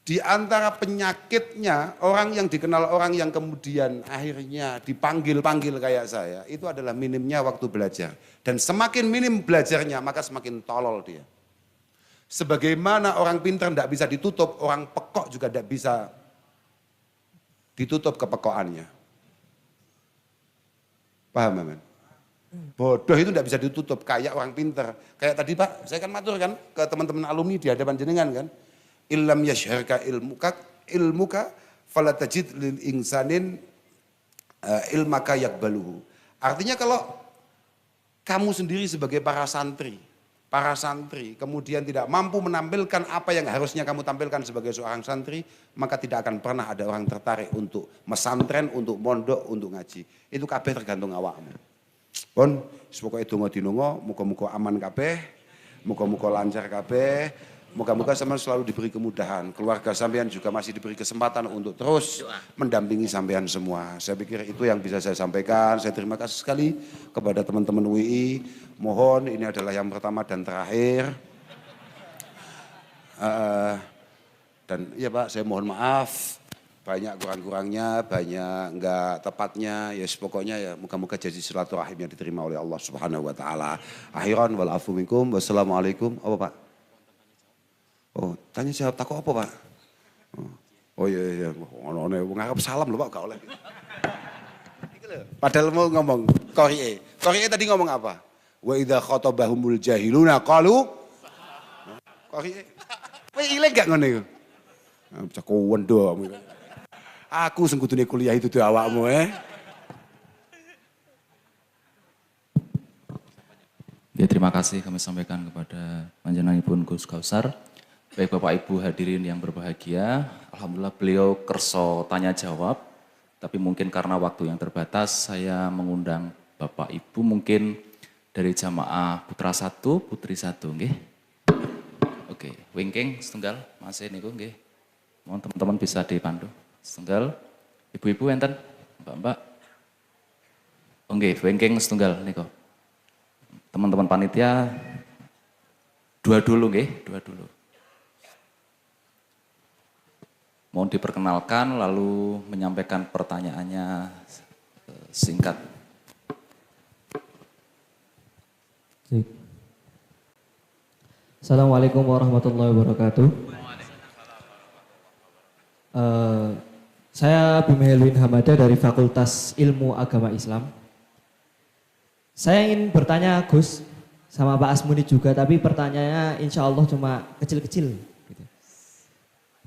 Di antara penyakitnya, orang yang dikenal orang yang kemudian akhirnya dipanggil-panggil kayak saya, itu adalah minimnya waktu belajar. Dan semakin minim belajarnya, maka semakin tolol dia. Sebagaimana orang pintar tidak bisa ditutup, orang pekok juga tidak bisa ditutup kepekoannya. Paham, Aman? Bodoh itu tidak bisa ditutup kayak orang pinter. Kayak tadi Pak, saya kan matur kan ke teman-teman alumni di hadapan jenengan kan. Illam yashharka ilmuka falatajid lil insanin ilmaka yakbaluhu. Artinya kalau kamu sendiri sebagai para santri kemudian tidak mampu menampilkan apa yang harusnya kamu tampilkan sebagai seorang santri, maka tidak akan pernah ada orang tertarik untuk mesantren, untuk mondok, untuk ngaji. Itu kabeh tergantung awakmu. Pun, pokoknya donga dinonga, muga-muga aman kabeh, muga-muga lancar kabeh, muga-muga sampean selalu diberi kemudahan. Keluarga sampean juga masih diberi kesempatan untuk terus mendampingi sampean semua. Saya pikir itu yang bisa saya sampaikan. Saya terima kasih sekali kepada teman-teman UI. Mohon ini adalah yang pertama dan terakhir. Dan iya Pak, saya mohon maaf. Banyak kurang-kurangnya, banyak enggak tepatnya, ya pokoknya ya moga-moga jadi silaturahim yang diterima oleh Allah Subhanahu wa taala. Akhiran wal afu minkum. Wassalamualaikum. Apa Pak? Oh, tanya jawab takut apa Pak? Oh iya, ono-ono ngarep salam lho Pak, gak oleh. Padahal mau ngomong Qori'e tadi ngomong apa? Wa idza khatabahumul jahiluna qalu Qori'e. Kowe ile gak ngono iku? Bisa kowendo. Aku sengkutune kuliah itu tuh awakmu Ya, terima kasih kami sampaikan kepada panjenenganipun Gus Kausar. Baik Bapak Ibu hadirin yang berbahagia, alhamdulillah beliau kerso tanya jawab, tapi mungkin karena waktu yang terbatas saya mengundang Bapak Ibu mungkin dari jamaah Putra 1, Putri 1 nggih. Oke, wingking setunggal masih niku nggih. Mohon teman-teman bisa dipandu. Setunggal, ibu-ibu enten, mbak-mbak. Oke, wingking setunggal niku. Teman-teman panitia dua dulu nggih, dua dulu. Mohon diperkenalkan lalu menyampaikan pertanyaannya singkat. Assalamualaikum warahmatullahi wabarakatuh. Saya Bima Helwin Hamada dari Fakultas Ilmu Agama Islam. Saya ingin bertanya Gus sama Pak Asmuni juga, tapi pertanyaannya insya Allah cuma kecil-kecil. Gitu.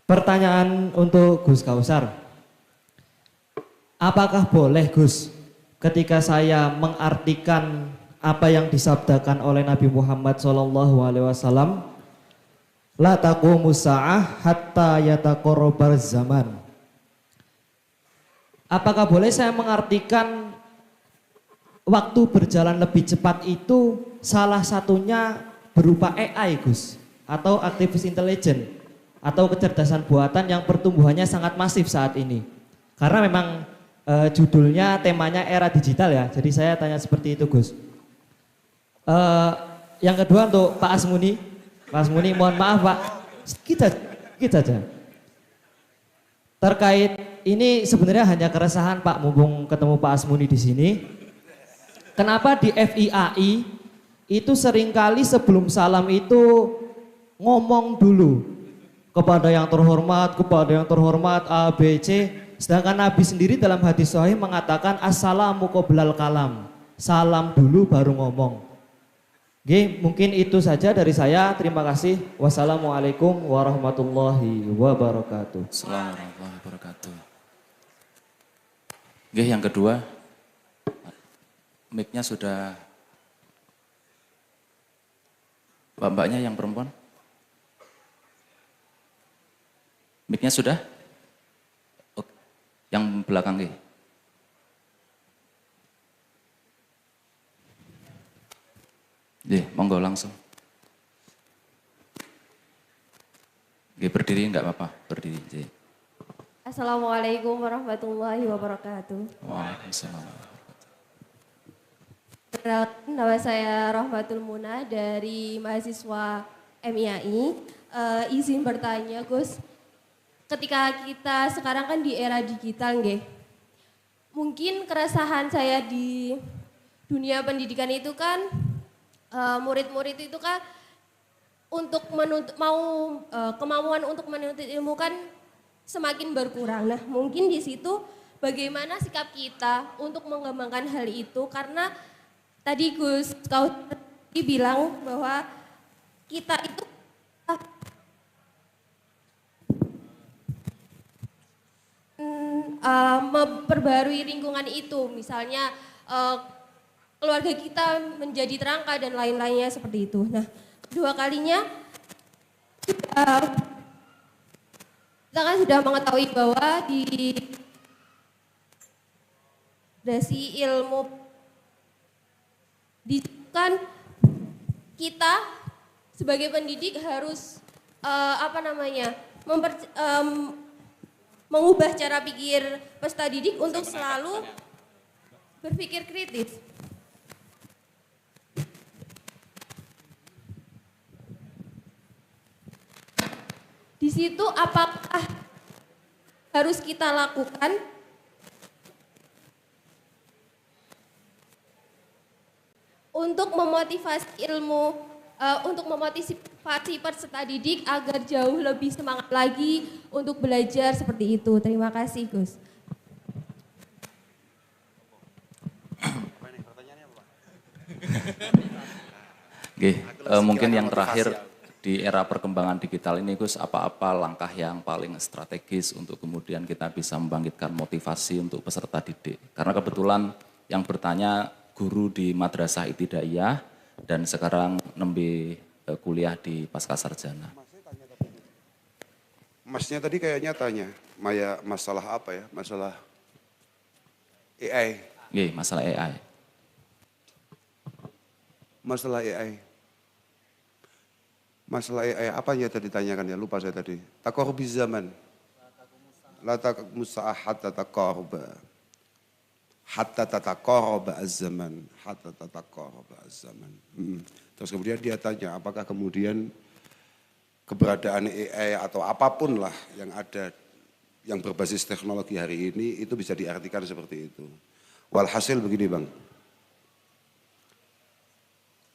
Pertanyaan untuk Gus Kausar. Apakah boleh Gus ketika saya mengartikan apa yang disabdakan oleh Nabi Muhammad SAW, la taqumus sa'ah hatta yataqarrabal zaman. Apakah boleh saya mengartikan waktu berjalan lebih cepat itu salah satunya berupa AI Gus, atau artificial intelligence, atau kecerdasan buatan yang pertumbuhannya sangat masif saat ini. Karena memang judulnya temanya era digital ya, jadi saya tanya seperti itu Gus. Yang kedua untuk Pak Asmuni. Pak Asmuni, mohon maaf Pak, kita aja. Terkait ini sebenarnya hanya keresahan Pak, mumpung ketemu Pak Asmuni di sini. Kenapa di FIAI itu seringkali sebelum salam itu ngomong dulu kepada yang terhormat, A, B, C. Sedangkan Nabi sendiri dalam hadis sahih mengatakan assalamu qoblal kalam. Salam dulu baru ngomong. Oke, mungkin itu saja dari saya. Terima kasih. Wassalamualaikum warahmatullahi wabarakatuh. Assalamualaikum warahmatullahi wabarakatuh. Oke, yang kedua, mic-nya sudah, mbak-mbaknya yang perempuan. Mic-nya sudah? Oke. Yang belakang nih. Monggo langsung. Berdiri enggak apa-apa, berdiri. Assalamualaikum warahmatullahi wabarakatuh. Waalaikumsalam. Nama saya Rahmatul Muna dari mahasiswa MIAI. Izin bertanya Gus, ketika kita sekarang kan di era digital nggih, mungkin keresahan saya di dunia pendidikan itu kan murid-murid itu kan untuk kemauan untuk menuntut ilmu kan semakin berkurang. Nah, mungkin di situ bagaimana sikap kita untuk mengembangkan hal itu, karena tadi Gus kau bilang bahwa kita itu memperbarui lingkungan itu, misalnya keluarga kita menjadi terangkat dan lain-lainnya seperti itu. Nah, kedua kalinya kita kan sudah mengetahui bahwa di dasi ilmu kan kita sebagai pendidik harus mengubah cara pikir peserta didik untuk selalu berpikir kritis. Di situ apakah harus kita lakukan untuk memotivasi peserta didik agar jauh lebih semangat lagi untuk belajar seperti itu. Terima kasih Gus. Mungkin yang terakhir di era perkembangan digital ini Gus, apa-apa langkah yang paling strategis untuk kemudian kita bisa membangkitkan motivasi untuk peserta didik? Karena kebetulan yang bertanya guru di Madrasah Ibtidaiyah dan sekarang nembe kuliah di Pascasarjana. Masnya tadi kayaknya tanya, masalah apa ya? Masalah AI. Masalah AI. Masalah AI. Masalah AI apa ya tadi ditanyakan ya? Lupa saya tadi. Taqarrubiz zaman. La taqumus sa'ah hatta taqarruba. Hatta tataqarraba az-zaman. Hatta tataqarraba az-zaman. Terus kemudian dia tanya apakah kemudian keberadaan AI atau apapun lah yang ada yang berbasis teknologi hari ini itu bisa diartikan seperti itu. Walhasil begini Bang.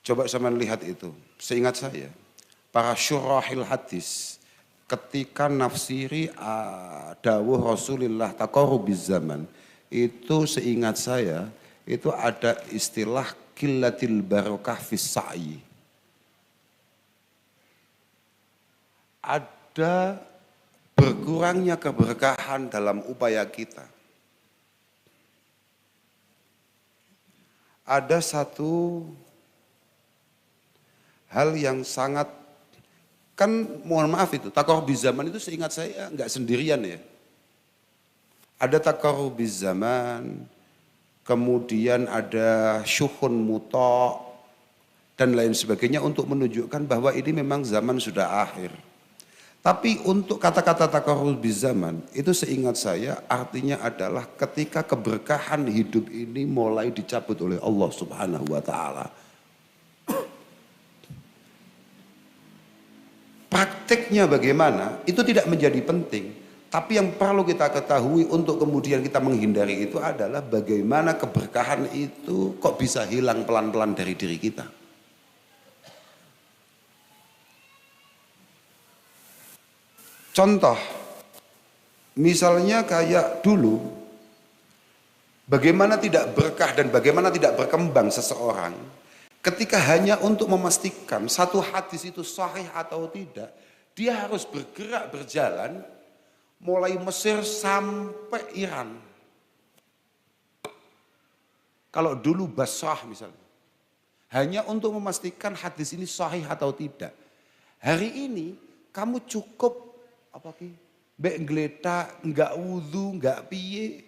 Coba sama lihat itu. Seingat saya para syurahil hadis ketika nafsiri dawuh Rasulullah taqarrubiz zaman, itu seingat saya itu ada istilah qillatil barakah fis sa'i. Ada berkurangnya keberkahan dalam upaya kita. Ada satu hal yang sangat, kan mohon maaf itu, taqarrubiz zaman itu seingat saya enggak sendirian ya. Ada taqarrubiz zaman, kemudian ada syuhun muta' dan lain sebagainya untuk menunjukkan bahwa ini memang zaman sudah akhir. Tapi untuk kata-kata taqarrubiz zaman itu seingat saya artinya adalah ketika keberkahan hidup ini mulai dicabut oleh Allah Subhanahu wa taala. Prakteknya bagaimana itu tidak menjadi penting, tapi yang perlu kita ketahui untuk kemudian kita menghindari itu adalah bagaimana keberkahan itu kok bisa hilang pelan-pelan dari diri kita. Contoh, misalnya kayak dulu, bagaimana tidak berkah dan bagaimana tidak berkembang seseorang ketika hanya untuk memastikan satu hadis itu sahih atau tidak, dia harus bergerak berjalan mulai Mesir sampai Iran. Kalau dulu Basrah misalnya, hanya untuk memastikan hadis ini sahih atau tidak. Hari ini kamu cukup apa ki? Mbek ngletak, enggak wudu, enggak piye.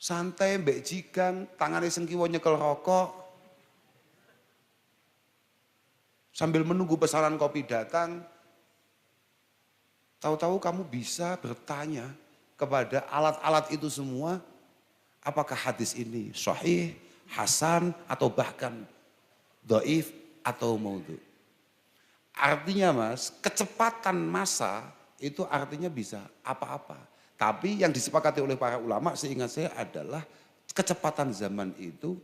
Santai mbek jigang, tangane sengkiwa nyekel rokok. Sambil menunggu pesanan kopi datang, tahu-tahu kamu bisa bertanya kepada alat-alat itu semua, apakah hadis ini sahih, hasan, atau bahkan dhaif atau maudhu. Artinya mas, kecepatan masa itu artinya bisa apa-apa. Tapi yang disepakati oleh para ulama seingat saya adalah kecepatan zaman itu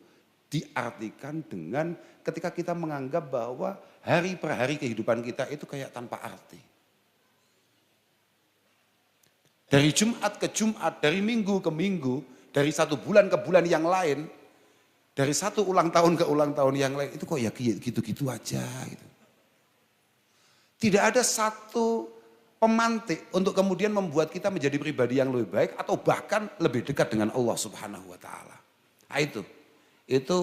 diartikan dengan ketika kita menganggap bahwa hari per hari kehidupan kita itu kayak tanpa arti. Dari Jumat ke Jumat, dari minggu ke minggu, dari satu bulan ke bulan yang lain, dari satu ulang tahun ke ulang tahun yang lain, itu kok ya gitu-gitu aja gitu. Tidak ada satu pemantik untuk kemudian membuat kita menjadi pribadi yang lebih baik atau bahkan lebih dekat dengan Allah Subhanahu wa taala. Nah itu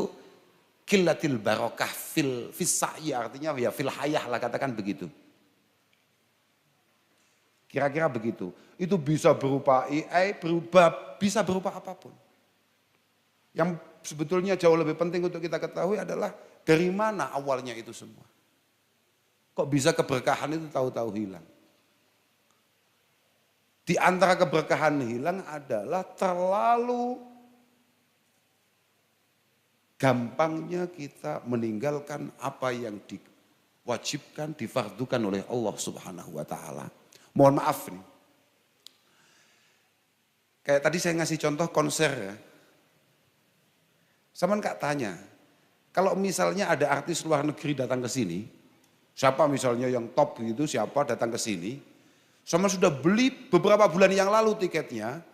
qillatil barakah fil sa'i, artinya ya fil hayah lah, katakan begitu. Kira-kira begitu. Itu bisa berupa AI, bisa berupa apapun. Yang sebetulnya jauh lebih penting untuk kita ketahui adalah dari mana awalnya itu semua. Kok bisa keberkahan itu tahu-tahu hilang? Di antara keberkahan hilang adalah terlalu gampangnya kita meninggalkan apa yang diwajibkan, difardukan oleh Allah Subhanahu wa taala. Mohon maaf nih. Kayak tadi saya ngasih contoh konser ya. Sama Kak tanya, kalau misalnya ada artis luar negeri datang ke sini, siapa misalnya yang top gitu, siapa datang ke sini, sama sudah beli beberapa bulan yang lalu tiketnya,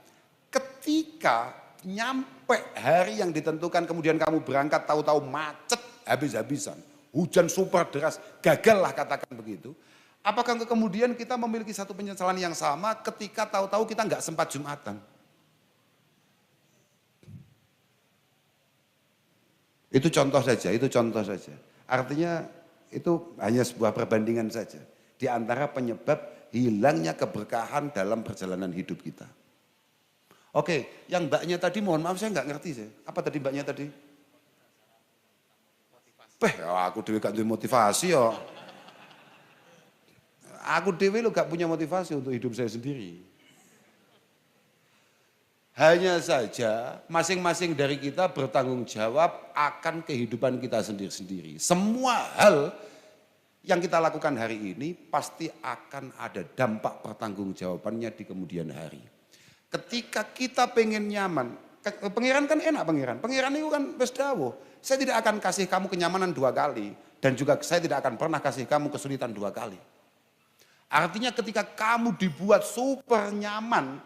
ketika nyampe hari yang ditentukan kemudian kamu berangkat tahu-tahu macet habis-habisan, hujan super deras, gagal lah katakan begitu. Apakah kemudian kita memiliki satu penyesalan yang sama ketika tahu-tahu kita nggak sempat Jumatan? Itu contoh saja. Artinya itu hanya sebuah perbandingan saja di antara penyebab hilangnya keberkahan dalam perjalanan hidup kita. Oke, yang mbaknya tadi mohon maaf saya nggak ngerti saya. Apa tadi mbaknya tadi? Aku dewe gak punya motivasi yo. Aku dewe lo gak punya motivasi untuk hidup saya sendiri. Hanya saja masing-masing dari kita bertanggung jawab akan kehidupan kita sendiri-sendiri. Semua hal yang kita lakukan hari ini pasti akan ada dampak pertanggungjawabannya di kemudian hari. Ketika kita pengen nyaman, pangeran kan enak pangeran itu kan wis dawuh, saya tidak akan kasih kamu kenyamanan 2 kali. Dan juga saya tidak akan pernah kasih kamu kesulitan 2 kali. Artinya ketika kamu dibuat super nyaman,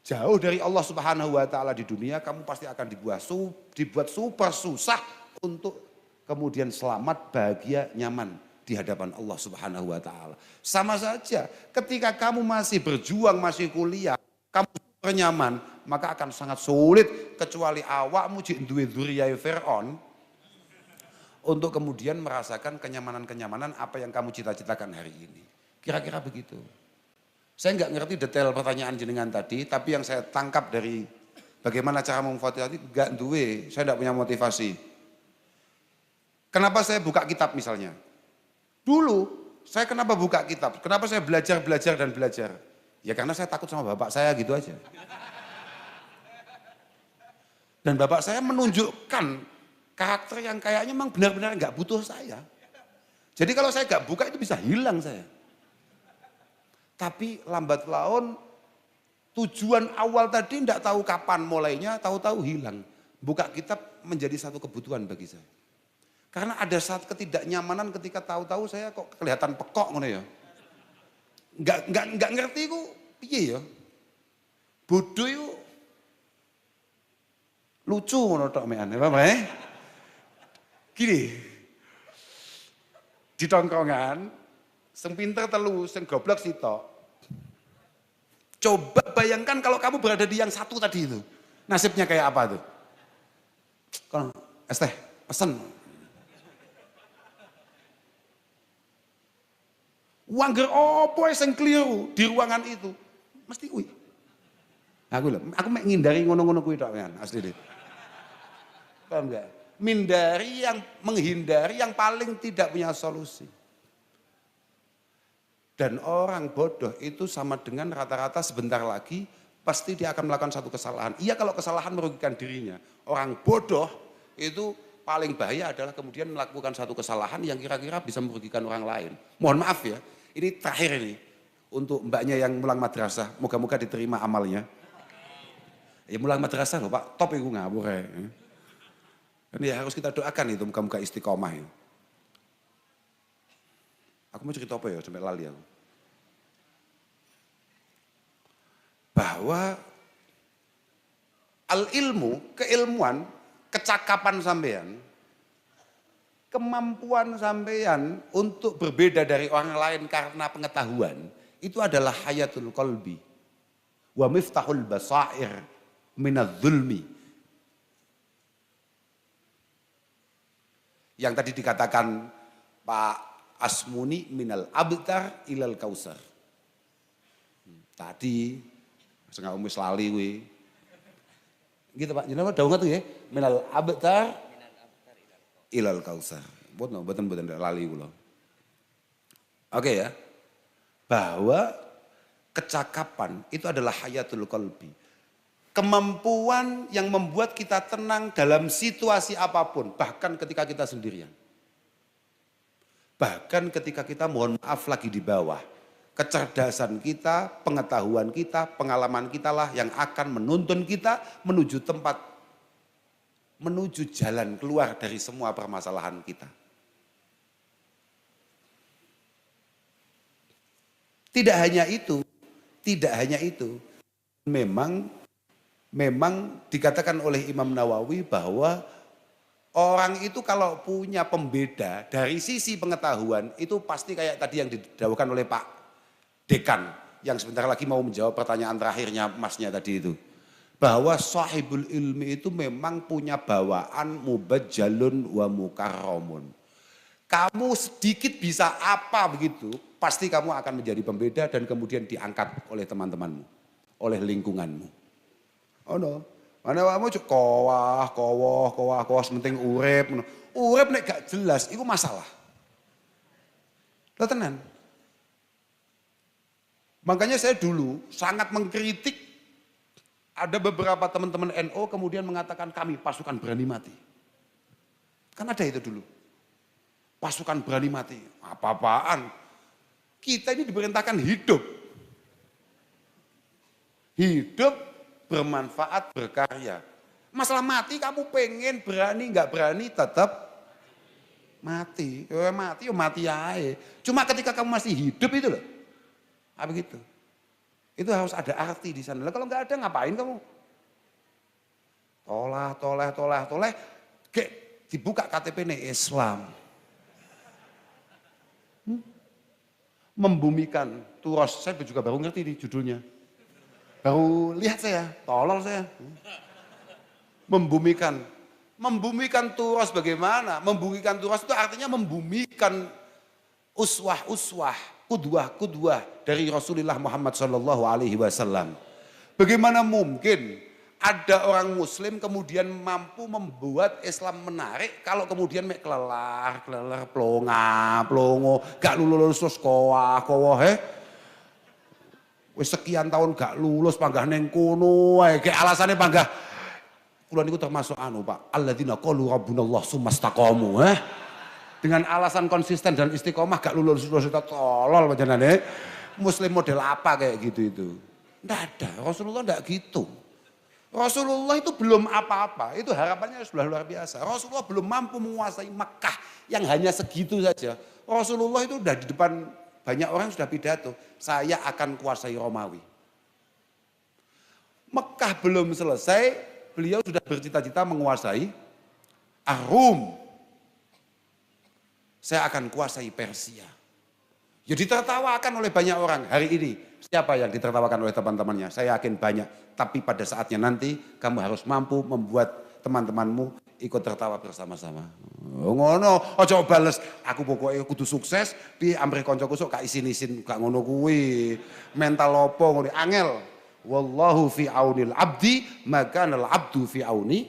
jauh dari Allah Subhanahu wa taala di dunia, kamu pasti akan dibuat super susah untuk kemudian selamat, bahagia, nyaman di hadapan Allah Subhanahu wa taala. Sama saja ketika kamu masih berjuang, masih kuliah, kamu super nyaman, maka akan sangat sulit kecuali awakmu jek duwe dzurriyyah Fir'aun untuk kemudian merasakan kenyamanan-kenyamanan apa yang kamu cita-citakan hari ini. Kira-kira begitu. Saya nggak ngerti detail pertanyaan jenengan tadi, tapi yang saya tangkap dari bagaimana cara memotivasi, nggak duwe, saya nggak punya motivasi. Kenapa saya buka kitab misalnya? Dulu, saya kenapa buka kitab? Kenapa saya belajar dan belajar? Ya karena saya takut sama bapak saya gitu aja. Dan bapak saya menunjukkan karakter yang kayaknya memang benar-benar nggak butuh saya. Jadi kalau saya nggak buka itu bisa hilang saya. Tapi lambat laun tujuan awal tadi tidak tahu kapan mulainya, tahu-tahu hilang. Buka kitab menjadi satu kebutuhan bagi saya. Karena ada saat ketidaknyamanan ketika tahu-tahu saya kok kelihatan pekok ngono ya. Nggak ngerti ku piye ya. Bodoh yuk. Lucu ngono tok mean, apa ya? Gini, di tongkrongan, sing pinter telu, sing goblok sitok. Coba bayangkan kalau kamu berada di yang satu tadi itu, nasibnya kayak apa tuh? Kalau es teh, pesen. Wangger opo sing keliru di ruangan itu? Mesti kuwi. Aku mek ngindari ngono-ngono kuwi tok kan, asli deh. Paham enggak? Menghindari yang paling tidak punya solusi. Dan orang bodoh itu sama dengan rata-rata sebentar lagi pasti dia akan melakukan satu kesalahan. Iya kalau kesalahan merugikan dirinya. Orang bodoh itu paling bahaya adalah kemudian melakukan satu kesalahan yang kira-kira bisa merugikan orang lain. Mohon maaf ya, ini terakhir ini. Untuk mbaknya yang mulang madrasah, moga-moga diterima amalnya. Ya mulang madrasah loh Pak, top itu ngawur ya. Ini harus kita doakan itu muka-muka istiqomah ya. Aku mau cerita apa ya sampai lali aku. Bahwa al-ilmu, keilmuan, kecakapan sampean, kemampuan sampean untuk berbeda dari orang lain karena pengetahuan, itu adalah hayatul qalbi. Wa miftahul basair minadz zulmi. Yang tadi dikatakan Pak Asmuni minal abtar ilal kausar. Tadi setengah umis lali we. Gitu Pak, jenengan dawuh tuh ya, minal abtar ilal kausar. Mboten lali kula. Oke ya. Bahwa kecakapan itu adalah hayatul qalbi. Kemampuan yang membuat kita tenang dalam situasi apapun, bahkan ketika kita sendirian. Bahkan ketika kita mohon maaf lagi di bawah. Kecerdasan kita, pengetahuan kita, pengalaman kita lah yang akan menuntun kita menuju tempat, menuju jalan keluar dari semua permasalahan kita. Tidak hanya itu, memang dikatakan oleh Imam Nawawi bahwa orang itu kalau punya pembeda dari sisi pengetahuan itu pasti kayak tadi yang didawuhkan oleh Pak Dekan yang sebentar lagi mau menjawab pertanyaan terakhirnya masnya tadi itu. Bahwa sahibul ilmi itu memang punya bawaan mubajjalun wa mukarramun. Kamu sedikit bisa apa begitu, pasti kamu akan menjadi pembeda dan kemudian diangkat oleh teman-temanmu, oleh lingkunganmu. Oh no, mana kamu cuk kowah, sementing urep nek gak jelas, itu masalah. Lah tenan. Makanya saya dulu sangat mengkritik ada beberapa teman-teman NU kemudian mengatakan kami pasukan berani mati. Kan ada itu dulu. Pasukan berani mati, apa-apaan. Kita ini diperintahkan hidup. Hidup bermanfaat, berkarya. Masalah mati kamu pengen berani nggak berani tetap mati. Mati, mati aja. Cuma ketika kamu masih hidup itu loh. Apa gitu? Itu harus ada arti di sana. Kalau nggak ada ngapain kamu? Toleh. Kayak dibuka KTP nih Islam. Membumikan turos. Saya juga baru ngerti nih judulnya. Baru lihat saya, tolol saya. Membumikan turos bagaimana? Membumikan turos itu artinya membumikan uswah-uswah, kudwah-kudwah dari Rasulullah Muhammad SAW. Bagaimana mungkin ada orang muslim kemudian mampu membuat Islam menarik kalau kemudian kelelar, plongo, gak lulus sekolah, wis sekian tahun gak lulus panggah neng kono kayak alasannya panggah kula niku termasuk Pak alladzina qalu rabbunallah tsumastaqamu dengan alasan konsisten dan istiqomah gak lulus itu tolol panjenengane muslim model apa kayak gitu itu ndak ada Rasulullah ndak gitu Rasulullah itu belum apa-apa itu harapannya sudah luar biasa Rasulullah belum mampu menguasai Mekah yang hanya segitu saja Rasulullah itu udah di depan banyak orang sudah pidato, saya akan kuasai Romawi. Mekah belum selesai, beliau sudah bercita-cita menguasai Rum. Saya akan kuasai Persia. Ya ditertawakan oleh banyak orang hari ini. Siapa yang ditertawakan oleh teman-temannya? Saya yakin banyak. Tapi pada saatnya nanti kamu harus mampu membuat teman-temanmu ikut tertawa bersama-sama. Ngono, aja bales. Aku pokoknya kudu sukses, pi amrih kancaku sok gak isin-isin gak ngono kuwi. Mental opo ngono angel. Wallahu fi aunil abdi, maka al abdu fi auni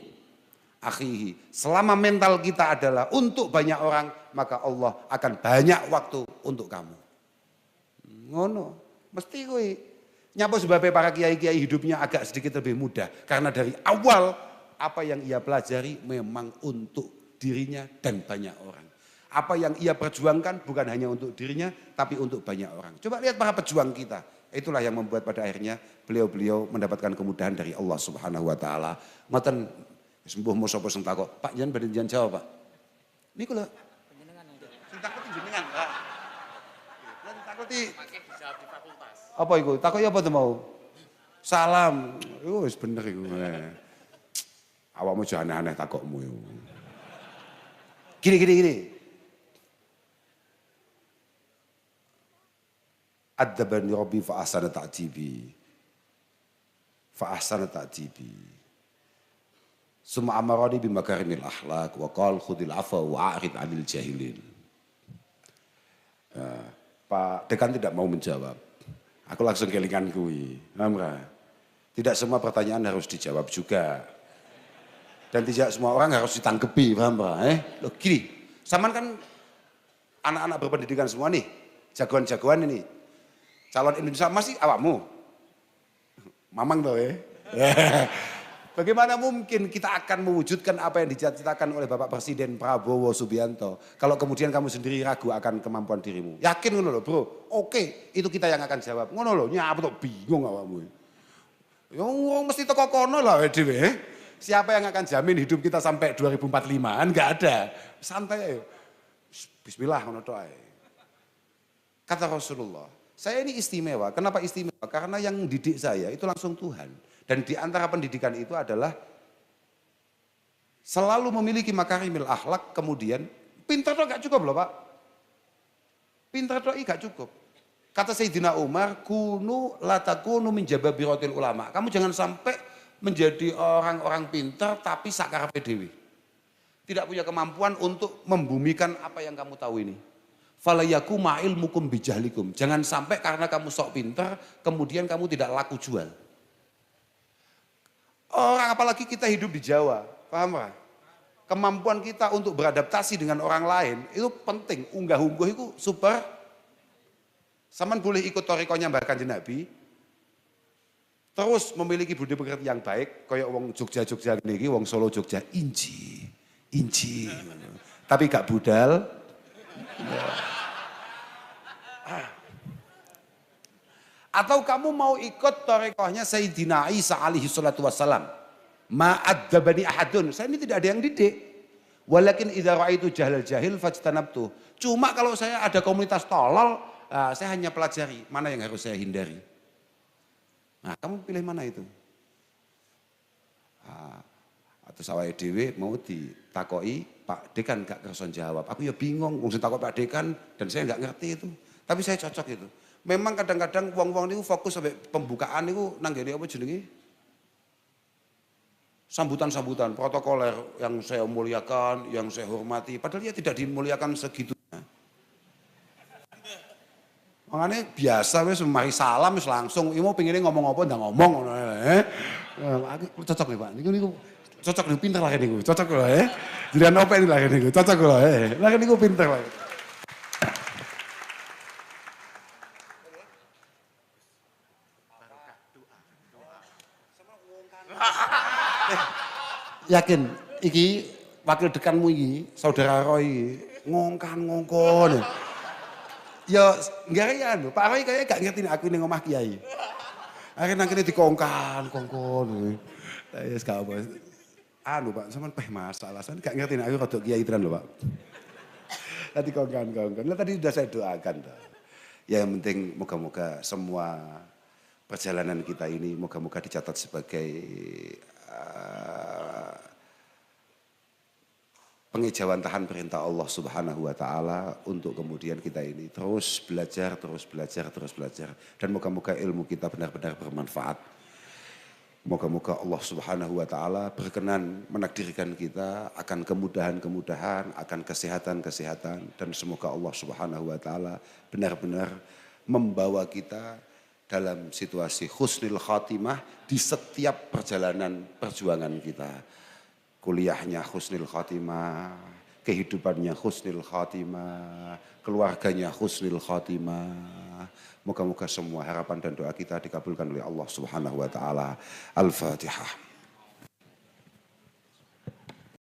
akhihi. Selama mental kita adalah untuk banyak orang, maka Allah akan banyak waktu untuk kamu. Ngono, mesti kuwi. Nyapa sebabnya para kiai-kiai hidupnya agak sedikit lebih mudah karena dari awal apa yang ia pelajari memang untuk dirinya dan banyak orang. Apa yang ia perjuangkan bukan hanya untuk dirinya tapi untuk banyak orang. Coba lihat para pejuang kita. Itulah yang membuat pada akhirnya beliau-beliau mendapatkan kemudahan dari Allah Subhanahu wa taala. Ngoten sembuh mau sapa sing takok, Pak jan badhe jan jawab, Pak. Niku lho. Panjenengan aja. Sing takut jenengan, Pak. Lan takuti pakai dijawab di fakultas. Apa iku? Takoki apa tuh mau? Salam. Wis bener iku. Awakmu jangan aneh-aneh takokmu. Gini. Adzabani Rabbi fa ahsana ta'dibi. Summa amarani bi makarimil akhlaq wa qala khudil afwa wa a'rid 'anil jahilin. Pak Dekan tidak mau menjawab. Aku langsung kelingan kuwi. Tidak semua pertanyaan harus dijawab juga. Dan tidak semua orang harus ditangkepi, paham Pak? Loh gini, saman kan anak-anak berpendidikan semua nih, jagoan-jagoan ini. Calon Indonesia masih awakmu. Mamang tau ya. Bagaimana mungkin kita akan mewujudkan apa yang dicita-citakan oleh Bapak Presiden Prabowo Subianto. Kalau kemudian kamu sendiri ragu akan kemampuan dirimu. Yakin ngono lho bro, oke itu kita yang akan jawab. Ngono lho, nyapa tuh bingung awakmu. Yang mesti teko kono lah dhewe. Siapa yang akan jamin hidup kita sampai 2045? Enggak ada. Santai ayo. Bismillah ngono tok ae. Kata Rasulullah, saya ini istimewa. Kenapa istimewa? Karena yang didik saya itu langsung Tuhan. Dan di antara pendidikan itu adalah selalu memiliki makarimil akhlak, kemudian pintar tok gak cukup loh Pak. Pintar tok gak cukup. Kata Sayyidina Umar, kunu latakunu min jababiratil ulama. Kamu jangan sampai menjadi orang-orang pintar tapi sakarepe dhewe. Tidak punya kemampuan untuk membumikan apa yang kamu tahu ini. Falayaku ma'ilmukum bijahlikum. Jangan sampai karena kamu sok pintar kemudian kamu tidak laku jual. Orang apalagi kita hidup di Jawa, paham Pak? Kemampuan kita untuk beradaptasi dengan orang lain itu penting. Unggah-ungguh itu super. Saman boleh ikut torikonya Mbah Kanjeng Nabi. Terus memiliki budi pekerti yang baik, kayak wong Jogja gini, wong Solo Jogja, inci. Tapi gak budal. Atau kamu mau ikut torekohnya Sayyidina Isa alaihi salatu wassalam. Ma'adzabani ahadun. Saya ini tidak ada yang didik. Walakin idza ra'aitu jahlal jahil fajtanabtu. Cuma kalau saya ada komunitas tolol, saya hanya pelajari mana yang harus saya hindari. Nah, kamu pilih mana itu? Atau awake dhewe mau ditakoi Pak Dekan gak kerson jawab. Aku ya bingung, wong sing takok Pak Dekan dan saya nggak ngerti itu. Tapi saya cocok itu. Memang kadang-kadang wong-wong niku fokus sampai pembukaan niku nang ngene apa jenenge? Sambutan-sambutan protokoler yang saya muliakan, yang saya hormati, padahal dia tidak dimuliakan segitunya. Makanya biasa wis mari salam wis langsung, mau pengen ngomong apa ndak ngomong ngono aku cocok nih Pak. Niku cocok nih pinter lah niku, cocok lho Jadian apa ini lah niku, cocok lho Lah niku pinter lah. Yakin iki wakil dekanmu iki, saudara Roy ngongkon. Ya enggak ya lho, Pak Roy kayaknya gak ngerti aku ning omah kiai. Akhirnya nang kene dikongkon. Ya wis gak apa. Pak, sampean masalah, sampean gak ngerti aku rodok kiai tenan lho, Pak. Tadi kongkon. Lah tadi sudah saya doakan toh. Ya yang penting moga-moga semua perjalanan kita ini moga-moga dicatat sebagai pengejauhan tahan perintah Allah Subhanahu wa taala untuk kemudian kita ini terus belajar dan moga-moga ilmu kita benar-benar bermanfaat. Moga-moga Allah Subhanahu wa taala berkenan menakdirkan kita akan kemudahan-kemudahan, akan kesehatan-kesehatan dan semoga Allah Subhanahu wa taala benar-benar membawa kita dalam situasi husnul khatimah di setiap perjalanan perjuangan kita. Kuliahnya husnul khatimah, kehidupannya husnul khatimah, keluarganya husnul khatimah. Moga-moga semua harapan dan doa kita dikabulkan oleh Allah Subhanahu wa taala. Al-Fatihah.